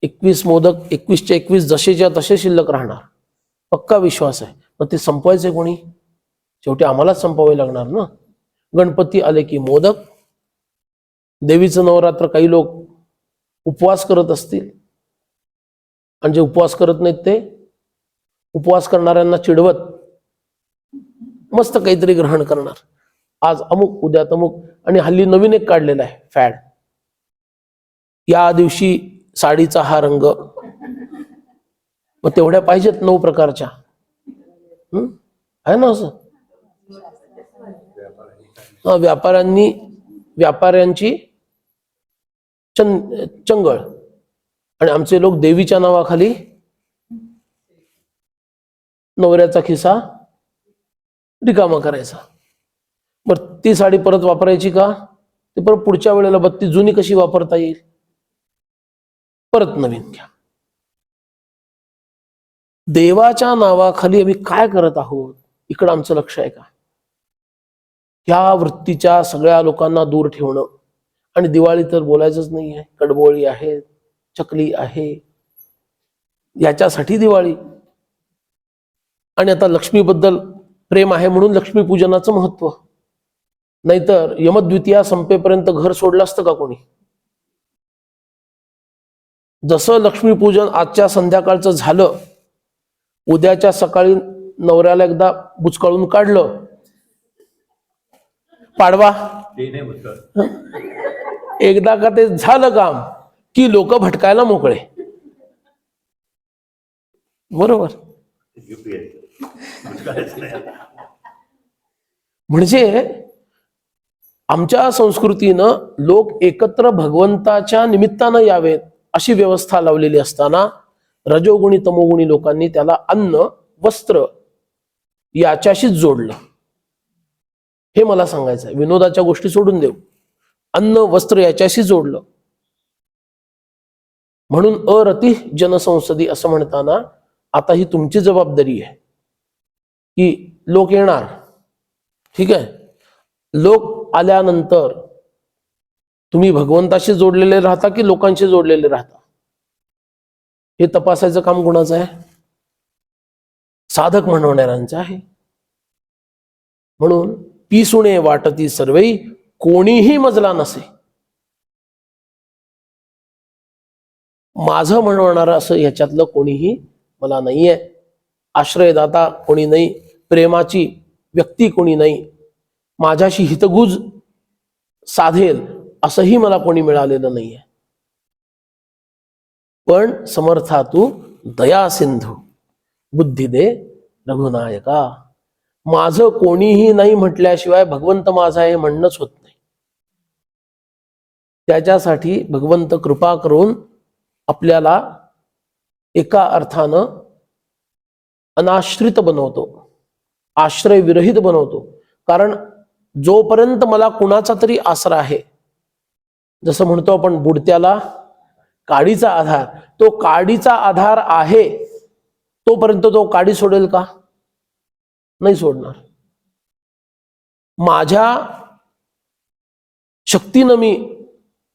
21 मोदक 21च्या 21 जसेच्या तसे शिल्लक राहणार, पक्का विश्वास आहे. मग ते संपवायचे कोणी? शेवटी आम्हालाच संपवावे लागणार ना. गणपती आले की मोदक. देवीचं नवरात्र काही लोक उपवास करत असतील, आणि जे उपवास करत नाहीत ते उपवास करणाऱ्यांना चिडवत मस्त काहीतरी ग्रहण करणार. आज अमुक, उद्या तमुक. आणि हल्ली नवीन एक काढलेला आहे फॅड, या दिवशी साडीचा हा रंग. मग तेवढ्या पाहिजेत 9 प्रकारच्या. आहे ना असं? व्यापाऱ्यांची चंगळ. आणि आमचे लोक देवीच्या नावाखाली नवऱ्याचा खिसा रिकामा करायचा. मग ती साडी परत वापरायची का? ते परत पुढच्या वेळेला बत्ती जुनी कशी वापरता येईल, परत नवीन घ्या. देवाच्या नावाखाली आम्ही काय करत आहोत, इकडं आमचं लक्ष आहे का? ह्या वृत्तीच्या सगळ्या लोकांना दूर ठेवणं. आणि दिवाळी तर बोलायचंच नाही आहे. कडबोळी आहे, चकली आहे, याच्यासाठी दिवाळी. आणि आता लक्ष्मीबद्दल प्रेम आहे म्हणून लक्ष्मीपूजनाचं महत्व. नाहीतर यमद्वितीया संपेपर्यंत घर सोडलं असतं का कोणी? जसं लक्ष्मीपूजन आजच्या संध्याकाळचं झालं, उद्याच्या सकाळी नवऱ्याला एकदा बुचकाळून काढलं, पाडवा एकदा का ते झालं काम की लोक भटकायला मोकळे. बरोबर. म्हणजे आमच्या संस्कृतीनं लोक एकत्र भगवंताच्या निमित्तानं यावेत अशी व्यवस्था लावलेली असताना रजोगुणी तमोगुणी लोकांनी त्याला अन्न वस्त्र याच्याशीच जोडलं. हे मला सांगायचं आहे. विनोदाच्या गोष्टी सोडून देऊ, अन्न वस्त्र याच्याशी जोडलं. म्हणून अरती जनसंसदी असं म्हणताना आता ही तुमची जबाबदारी आहे की लोक येणार, ठीक आहे, लोक आल्यानंतर तुम्ही भगवंताशी जोडलेले राहता की लोकांशी जोडलेले राहता हे तपासायचं काम कोणाचं आहे? साधक म्हणणाऱ्यांचं आहे. म्हणून पिसुणे वाटती सर्वई कोणीही मजला नसे. माझं म्हणणार असं ह्याच्यातलं कोणीही मला नाहीये. आश्रयदाता कोणी नाही, प्रेमाची व्यक्ती कोणी नाही, माझ्याशी हितगुज साधेल असंही मला कोणी मिळालेलं नाहीये. पण समर्था तू दया सिंधू बुद्धी दे रघुनायका. माझं कोणीही नाही म्हटल्याशिवाय भगवंत माझा आहे म्हणणंच होत नाही. त्याच्यासाठी भगवंत कृपा करून आपल्याला एका अर्थानं अनाश्रित बनवतो, आश्रय विरहित बनवतो. कारण जोपर्यंत मला कुणाचा तरी आसरा आहे, जसं म्हणतो आपण बुडत्याला काडीचा आधार, तो काडीचा आधार आहे तोपर्यंत तो काडी सोडेल का? नाही सोडणार. माझ्या शक्तीनं मी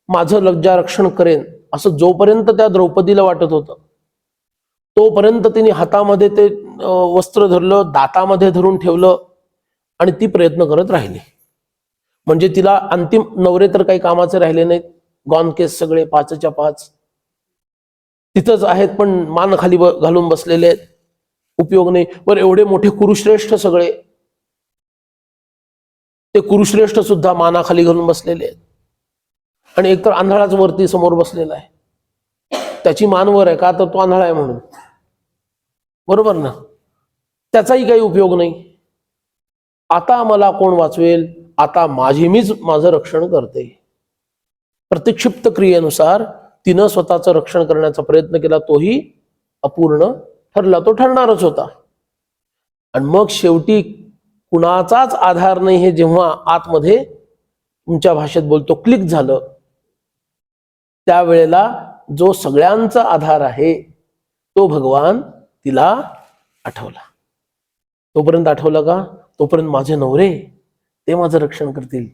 माझं लज्जा रक्षण करेन असं जोपर्यंत त्या द्रौपदीला वाटत होतं तोपर्यंत तिने हातामध्ये ते वस्त्र धरलं, दातामध्ये धरून ठेवलं आणि ती प्रयत्न करत राहिली. म्हणजे तिला अंतिम नवरे तर काही कामाचे राहिले नाहीत. गॉन केस सगळे 5च्या 5 तिथंच आहेत, पण मान खाली घालून बसलेले आहेत, उपयोग नाही. पण एवढे मोठे कुरुश्रेष्ठ सगळे, ते कुरुश्रेष्ठ सुद्धा मानाखाली घालून बसलेले आहेत. आणि एकतर आंधळाच वरती समोर बसलेला आहे, त्याची मान वर आहे का? तर तो आंधळा आहे म्हणून, बरोबर ना? त्याचाही काही उपयोग नाही. आता मला कोण वाचवेल? आता मीच माझं रक्षण करते. प्रतिक्षिप्त क्रियेनुसार तिनं स्वतःचं रक्षण करण्याचा प्रयत्न केला, तोही अपूर्ण ठरला. तो ठरणारच होता. आणि मग शेवटी कुणाचाच आधार नाही हे जेव्हा आतमध्ये तुमच्या भाषेत बोलतो क्लिक झालं, त्यावेळेला जो सगळ्यांचा आधार आहे तो भगवान तिला आठवला. तोपर्यंत आठवलं का? तोपर्यंत माझे नवरे ते माझं रक्षण करतील.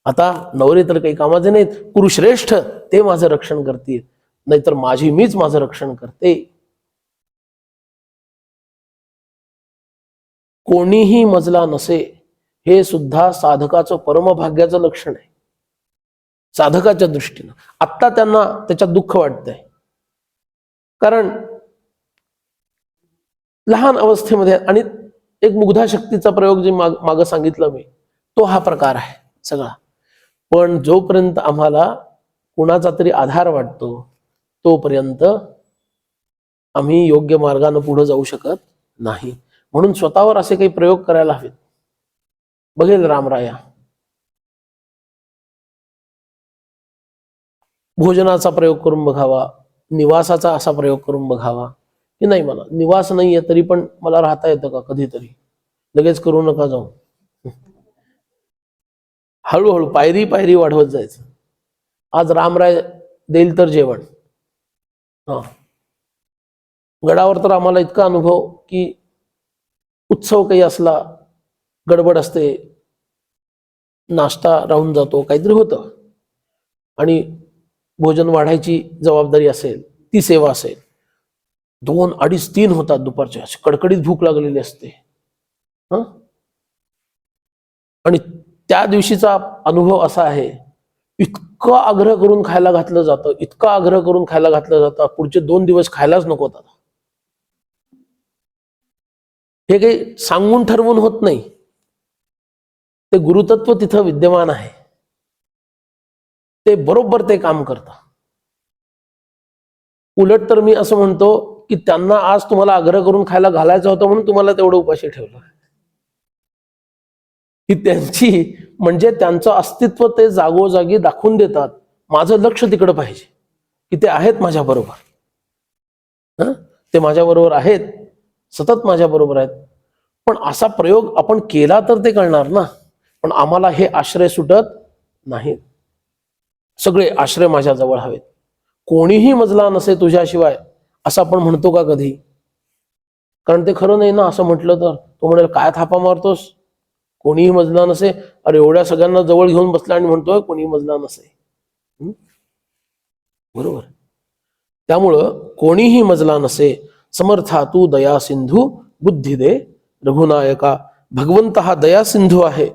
आता नवरे तर काही कामाचे नाहीत, कुरुश्रेष्ठ ते माझं रक्षण करतील, नाहीतर मीच माझं रक्षण करते. कोणीही मजला नसे हे सुद्धा साधकाचं परमभाग्याचं लक्षण आहे. साधकाच्या दृष्टीनं आत्ता त्यांना त्याच्यात दुःख वाटतंय, कारण लहान अवस्थेमध्ये, आणि एक मुग्धा शक्तीचा प्रयोग जे मागं सांगितलं मी, तो हा प्रकार आहे सगळा. पण जोपर्यंत आम्हाला कुणाचा तरी आधार वाटतो तोपर्यंत आम्ही योग्य मार्गाने पुढे जाऊ शकत नाही. म्हणून स्वतःवर असे काही प्रयोग करायला हवेत. बघेल रामराया, भोजनाचा प्रयोग करून बघावा, निवासाचा असा प्रयोग करून बघावा की नाही मला निवास नाहीये तरी पण मला राहता येतं का कधीतरी. लगेच करू नका जाऊ, हळूहळू पायरी पायरी वाढवत जायचं. आज रामराय देईल तर जेवण. गडावर तर आम्हाला इतका अनुभव की उत्सव काही असला, गडबड असते, नाश्ता राहून जातो, काहीतरी होतं, आणि भोजन वाढायची जबाबदारी असेल, ती सेवा असेल, 2, 2.5, 3 होतात दुपारच्या, कडकडीत भूक लागलेली असते. आणि त्या दिवशीचा अनुभव असा आहे, इतका आग्रह करून खायला घातलं जातं, इतका आग्रह करून खायला घातलं जातं, पुढचे 2 दिवस खायलाच नको होतात. हे काही सांगून ठरवून होत नाही, ते गुरुतत्व तिथं विद्यमान आहे, ते बरोबर ते काम करतं. उलट तर मी असं म्हणतो की त्यांना आज तुम्हाला आग्रह करून खायला घालायचं होतं म्हणून तुम्हाला तेवढं उपाशी ठेवलं. ही त्यांची म्हणजे त्यांचं अस्तित्व ते जागोजागी दाखवून देतात. माझं लक्ष तिकडं पाहिजे की ते आहेत माझ्या बरोबर, ते माझ्या बरोबर आहेत, सतत माझ्या बरोबर आहेत. पण असा प्रयोग आपण केला तर ते कळणार ना. पण आम्हाला हे आश्रय सुटत नाहीत. सगळे आश्रय माझ्या जवळ हवेत. कोणीही मजला नसे तुझ्याशिवाय असं आपण म्हणतो का कधी? कारण ते खरं नाही ना. असं म्हटलं तर तो म्हणेल काय थापा मारतोस, कोणीही मजला नसे. अरे एवढ्या सगळ्यांना जवळ घेऊन बसला आणि म्हणतोय कोणीही मजला नसे. बरोबर. त्यामुळं कोणीही मजला नसे, समर्था तू दया सिंधू, बुद्धी दे रघुनायका. भगवंत हा दया सिंधू आहे.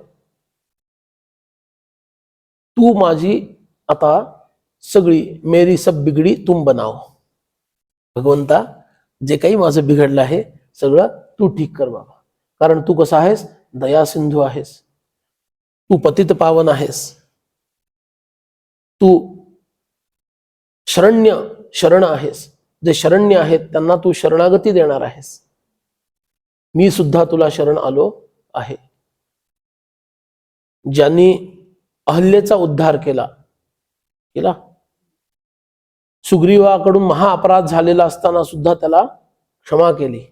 तू माझी आता सगळी मेरी सब बिगडी तुम बनाव. भगवंता जे काही माझं बिघडलं आहे सगळं तू ठीक कर बाबा. कारण तू कसा आहेस, दया सिंधू आहेस, तू पतित पावन आहेस, तू शरण आहेस. जे शरण्य आहेत त्यांना तू शरणागती देणार आहेस. मी सुद्धा तुला शरण आलो आहे. ज्यांनी अहल्येचा उद्धार केला, सुग्रीवाकडून महाअपराध झालेला असताना सुद्धा त्याला क्षमा केली,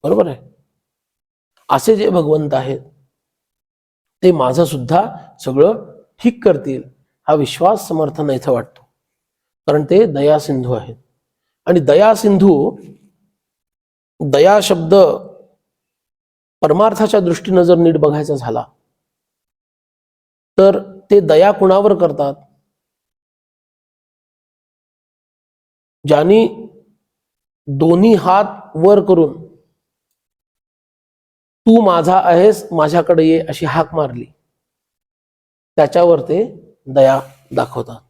बरोबर आहे. असे जे भगवंत आहेत ते माझं सुद्धा सगळं ठीक करतील हा विश्वास समर्थन इथं वाटतो. कारण ते दया सिंधू आहेत. आणि दया सिंधू, दया शब्द परमार्थाच्या दृष्टीनं जर नीट बघायचा झाला तर ते दया कुणावर करतात? ज्यांनी दोन्ही हात वर करून तू माझा आहेस माझ्याकडे ये अशी हाक मारली, त्याच्यावर ते दया दाखवतात.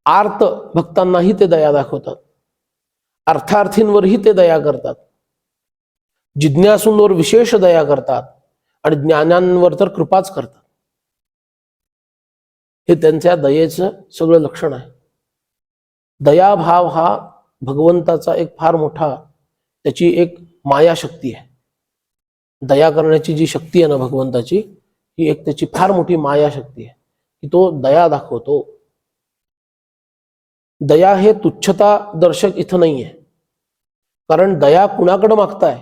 आर्त भक्तांनाही ते दया दाखवतात, अर्थार्थींवरही ते दया करतात, जिज्ञासूंवर विशेष दया करतात आणि ज्ञानांवर तर कृपाच करतात. हे त्यांच्या दयेचं सगळं लक्षण आहे. दयाभाव हा भगवंताचा एक फार मोठा, त्याची एक माया शक्ती आहे. दया करण्याची जी शक्ती आहे ना भगवंताची, ही एक त्याची फार मोठी माया शक्ती आहे की तो दया दाखवतो. दया हे तुच्छता दर्शक इथं नाहीये. कारण दया कुणाकडे मागताय?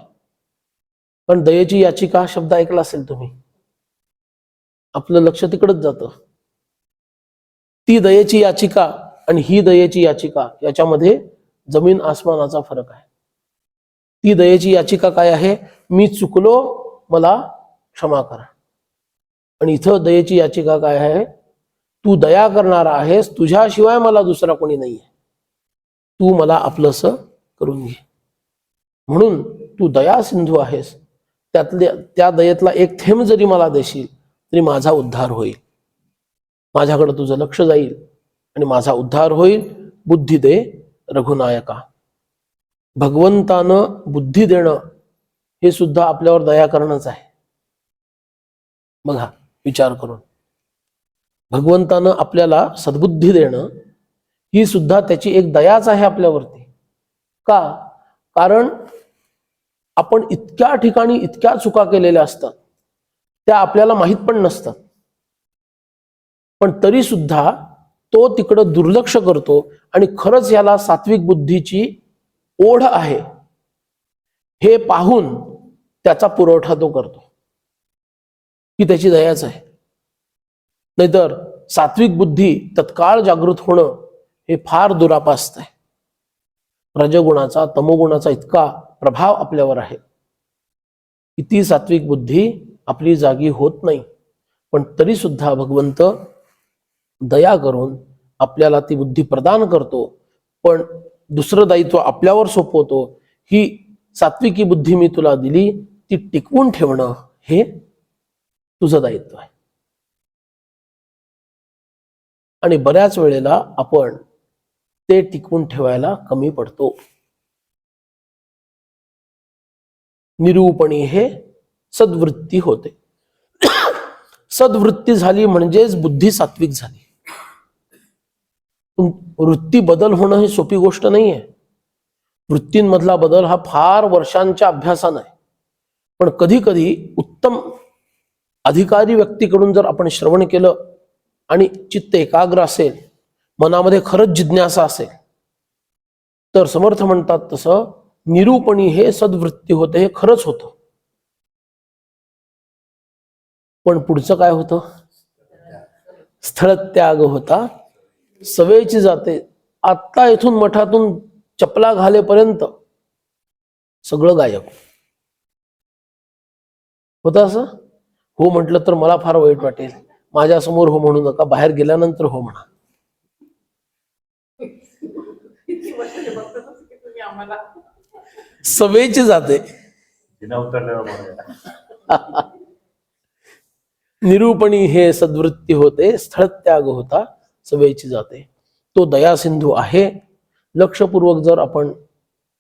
पण दयेची याचिका शब्द ऐकला असेल तुम्ही, आपलं लक्ष तिकडच जातं. ती दयेची याचिका आणि ही दयेची याचिका याच्यामध्ये जमीन आसमानाचा फरक आहे. ती दयेची याचिका काय आहे? मी चुकलो, मला क्षमा करा. आणि इथं दयेची याचिका काय आहे? तू दया करणारा आहेस, तुझ्याशिवाय मला दुसरा कोणी नाहीये, तू मला आपलंसं करून घे. म्हणून तू दया सिंधू आहेस. त्या दयेतला एक थेंब जरी मला देशील तरी माझा उद्धार होईल. माझ्याकडे तुझं लक्ष जाईल आणि माझा उद्धार होईल. बुद्धी दे रघुनायका. भगवंतानं बुद्धी देणं हे सुद्धा आपल्यावर दया करणंच आहे. बघा विचार करून, भगवंतानं आपल्याला सद्बुद्धी देणं ही सुद्धा त्याची एक दयाच आहे आपल्यावरती. का? कारण आपण इतक्या ठिकाणी इतक्या चुका केलेल्या असतात, त्या आपल्याला माहीत पण नसतात, पण तरी सुद्धा तो तिकडं दुर्लक्ष करतो आणि खरंच याला सात्विक बुद्धीची ओढ आहे हे पाहून त्याचा पुरवठा तो करतो. ही त्याची दयाच आहे. नाहीतर सात्विक बुद्धी तत्काळ जागृत होणं हे फार दुरापास्त आहे. रजगुणाचा तमोगुणाचा इतका प्रभाव आपल्यावर आहे की ती सात्विक बुद्धी आपली जागी होत नाही. पण तरी सुद्धा भगवंत दया करून आपल्याला ती बुद्धी प्रदान करतो. पण दुसरं दायित्व आपल्यावर सोपवतो. ही सात्विकी बुद्धी मी तुला दिली, ती टिकवून ठेवणं हे तुझं दायित्व आहे. आणि बऱ्याच वेळेला आपण ते टिकवून ठेवायला कमी पडतो. निरूपणी हे सद्वृत्ती होते. सद्वृत्ती झाली म्हणजेच बुद्धी सात्विक झाली. वृत्ती बदल होणं ही सोपी गोष्ट नाहीये. वृत्तींमधला बदल हा फार वर्षांच्या अभ्यासानं आहे. पण कधी कधी उत्तम अधिकारी व्यक्तीकडून जर आपण श्रवण केलं आणि चित्त एकाग्र असेल, मनामध्ये खरंच जिज्ञासा असेल, तर समर्थ म्हणतात तसं निरूपणी हे सद्वृत्ती होते, हे खरंच होतं. पण पुढचं काय होतं? स्थळत्याग होता सवयीची जाते. आत्ता इथून मठातून चपला घालेपर्यंत सगळं गायब होतं. असं हो म्हटलं तर मला फार वाईट वाटेल, माझ्यासमोर हो म्हणू नका, बाहेर गेल्यानंतर हो म्हणा. सवयीची जाते. निरूपणी हे सद्वृत्ती होते, स्थळत्याग होता सवयीची जाते. तो दया सिंधू आहे. लक्षपूर्वक जर आपण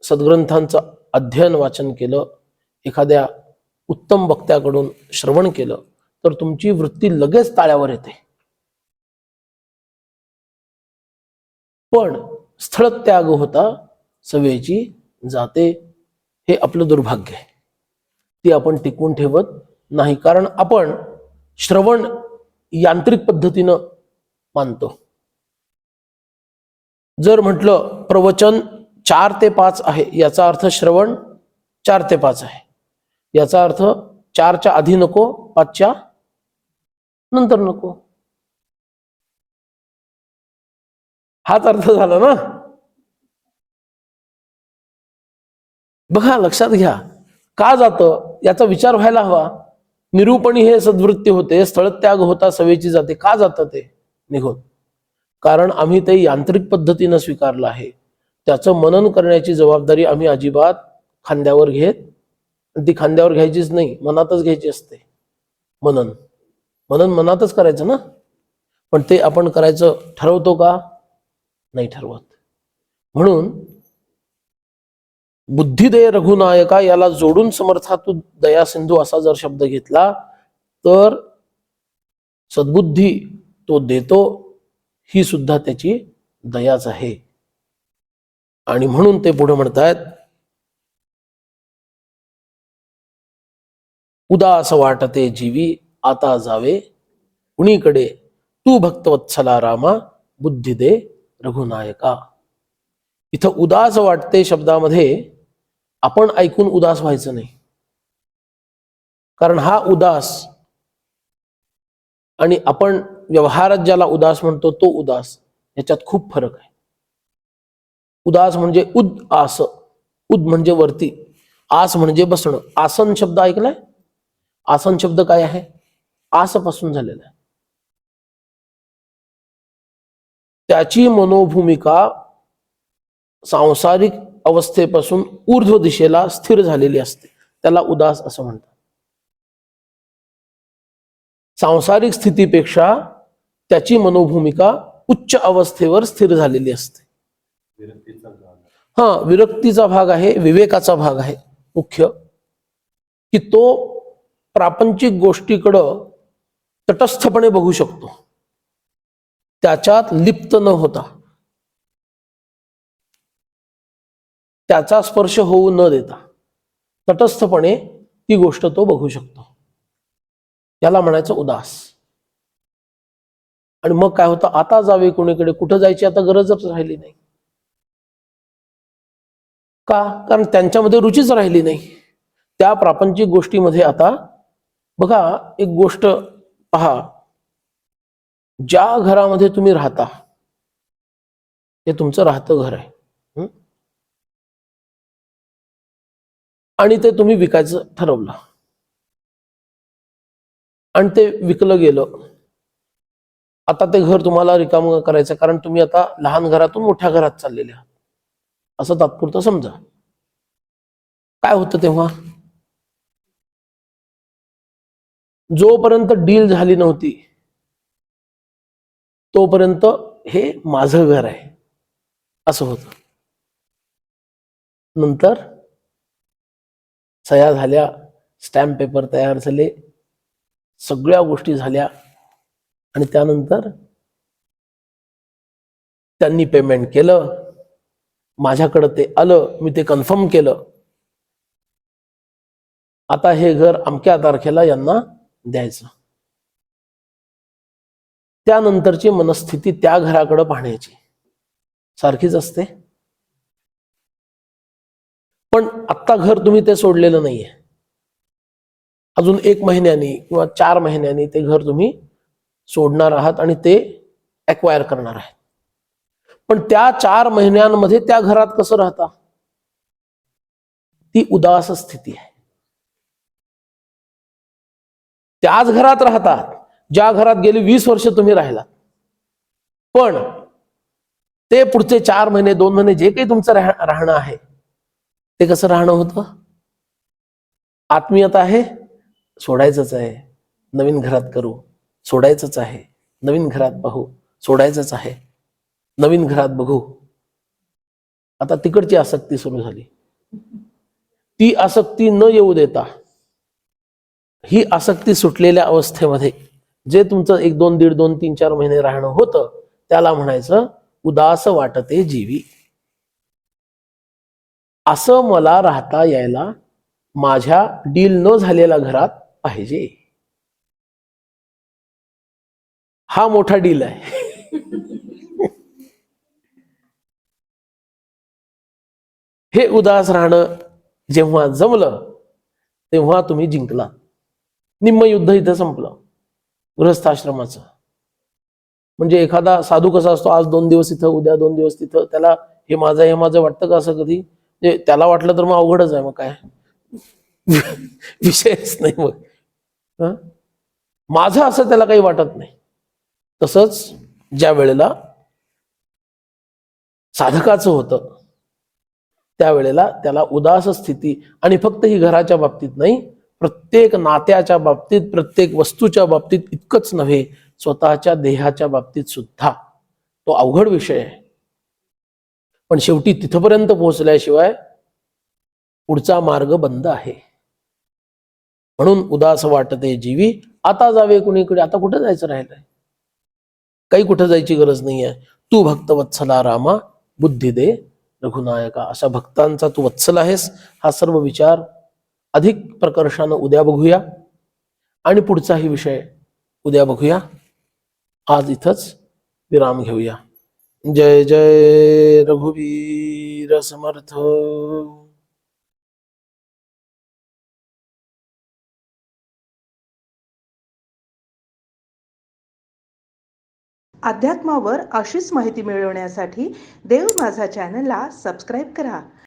सद्ग्रंथांचं अध्ययन वाचन केलं, एखाद्या उत्तम वक्त्याकडून श्रवण केलं, तर तुमची वृत्ती लगेच ताळ्यावर येते. पण स्थळत्याग होता सवयीची जाते, हे आपलं दुर्भाग्य आहे. ती आपण टिकवून ठेवत नाही, कारण आपण श्रवण यांत्रिक पद्धतीनं मानतो. जर म्हटलं प्रवचन 4 ते 5 आहे, याचा अर्थ श्रवण 4 ते 5 आहे. याचा अर्थ 4च्या आधी नको, 5च्या नंतर नको, हाच अर्थ झाला ना. बघा, लक्षात घ्या, का जातं याचा विचार व्हायला हवा. निरूपणी हे सद्वृत्ती होते, स्थळत्याग होता सवयीची जाते, का जातं ते निघून? कारण आम्ही ते यांत्रिक पद्धतीनं स्वीकारलं आहे. त्याचं मनन करण्याची जबाबदारी आम्ही अजिबात खांद्यावर घेत, ती खांद्यावर घ्यायचीच नाही, मनातच घ्यायची असते. मनन मनातच करायचं ना. पण ते आपण करायचं ठरवतो का? नाही ठरवत. म्हणून बुद्धिदे रघुनायका याला जोडून समर्थातून दया सिंधू असा जर शब्द घेतला, तर सद्बुद्धी तो देतो, ही सुद्धा त्याची दयाच आहे. आणि म्हणून ते पुढे म्हणतायत, उदास वाटते जीवी आता जावे कुणीकडे, तू भक्तवत्सला रामा बुद्धी दे रघुनायका. इथं उदास वाटते शब्दामध्ये आपण ऐकून उदास व्हायचं नाही. कारण हा उदास आणि आपण व्यवहारात ज्याला उदास म्हणतो तो उदास, याच्यात खूप फरक आहे. उदास म्हणजे उद आस, उद म्हणजे वरती, आस म्हणजे बसणं. आसन शब्द ऐकलाय? आसन शब्द काय आहे? आसपासून झालेला आहे. त्याची मनोभूमिका सांसारिक अवस्थेपासून ऊर्ध्व दिशेला स्थिर झालेली असते, त्याला उदास असं म्हणतात. सांसारिक स्थितीपेक्षा त्याची मनोभूमिका उच्च अवस्थेवर स्थिर झालेली असते. विरक्तीचा भाग आहे, विवेकाचा भाग आहे मुख्य, की तो प्रापंचिक गोष्टीकडं तटस्थपणे बघू शकतो, त्याच्यात लिप्त न होता, त्याचा स्पर्श होऊ न देता तटस्थपणे ती गोष्ट तो बघू शकतो. याला म्हणायचं उदास. आणि मग काय होतं? आता जावे कोणीकडे, कुठं जायची आता गरजच राहिली नाही. का? कारण त्यांच्यामध्ये रुचीच राहिली नाही त्या प्रापंचिक गोष्टीमध्ये. आता बघा, एक गोष्ट पहा, ज्या घरामध्ये तुम्ही राहता ते तुमचं राहतं घर आहे, आणि ते तुम्ही विकायचं ठरवलं आणि ते विकलं गेलं. आता ते घर तुम्हाला रिकामं करायचं, कारण तुम्ही आता लहान घरातून मोठ्या घरात चाललेले आहात, असं तात्पुरतं समजा. काय होतं तेव्हा? जोपर्यंत डील झाली नव्हती तोपर्यंत हे माझं घर आहे असं होतं. नंतर सह्या झाल्या, स्टॅम्प पेपर तयार झाले, सगळ्या गोष्टी झाल्या, आणि त्यानंतर त्यांनी पेमेंट केलं, माझ्याकडे ते आलं, मी ते कन्फर्म केलं, आता हे घर अमक्या तारखेला यांना द्यायचं. त्यानंतरची मनस्थिती त्या घराकडे पाहण्याची सारखीच असते. पण आत्ता घर तुम्ही ते सोडलेलं नाहीये. अजून 1 महिन्यानी किंवा 4 महिन्यांनी ते घर तुम्ही सोडणार आहात आणि ते एक्वायर करणार आहात. पण त्या 4 महिन्यांमध्ये त्या घरात कसं राहता, ती उदास स्थिती आहे. त्याच घरात राहतात ज्या घरात गेली 20 वर्ष तुम्ही राहिलात, पण ते पुढचे 4 महिने 2 महिने जे काही तुमचं राहणं आहे ते कसं राहणं होतं, आत्मीयता आहे, सोडायचंच आहे, नवीन घरात करू, सोडायचंच आहे, नवीन घरात पाहू, सोडायचंच आहे, नवीन घरात बघू. आता तिकडची आसक्ती सुरू झाली. ती आसक्ती न येऊ देता ही आसक्ती सुटलेल्या अवस्थेमध्ये जे तुमचं 1 2 1.5 2 3 4 महिने राहणं होतं त्याला म्हणायचं उदास वाटते जीवी. असं मला राहता यायला माझ्या डील न झालेल्या घरात पाहिजे. हा मोठा डील आहे. हे उदास राहणं जेव्हा जमलं तेव्हा तुम्ही जिंकला. निम्म युद्ध इथं संपलं गृहस्थाश्रमाचं. म्हणजे एखादा साधू कसा असतो, आज 2 दिवस इथं, उद्या 2 दिवस तिथं, त्याला हे माझं वाटतं का असं कधी? म्हणजे त्याला वाटलं तर मग अवघडच आहे, मग काय विषयच नाही मग. हं? माझं असं त्याला काही वाटत नाही. तसंच ज्या वेळेला साधकाचं होतं त्यावेळेला त्याला उदास स्थिती, आणि फक्त ही घराच्या बाबतीत नाही, प्रत्येक नात्याच्या बाबतीत, प्रत्येक वस्तूच्या बाबतीत इतकंच नव्हे, स्वतःच्या देहाच्या बाबतीत सुद्धा तो अवघड विषय आहे. पण शेवटी तिथपर्यंत पोहोचल्याशिवाय पुढचा मार्ग बंद आहे. म्हणून उदास वाटते जीवी, आता जावे कुणीकडे. आता कुठं जायचं राहिलंय? काही कुठं जायची गरज नाहीये. तू भक्त वत्सला रामा, बुद्धी दे रघुनायका. अशा भक्तांचा तू वत्सल आहेस. हा सर्व विचार अधिक प्रकर्षानं उद्या बघूया आणि पुढचाही विषय उद्या बघूया. आज इथंच विराम घेऊया. जय जय रघुवीर समर्थ. अध्यात्मावर अशीच माहिती मिळवण्यासाठी देव माझा चॅनलला सबस्क्राईब करा.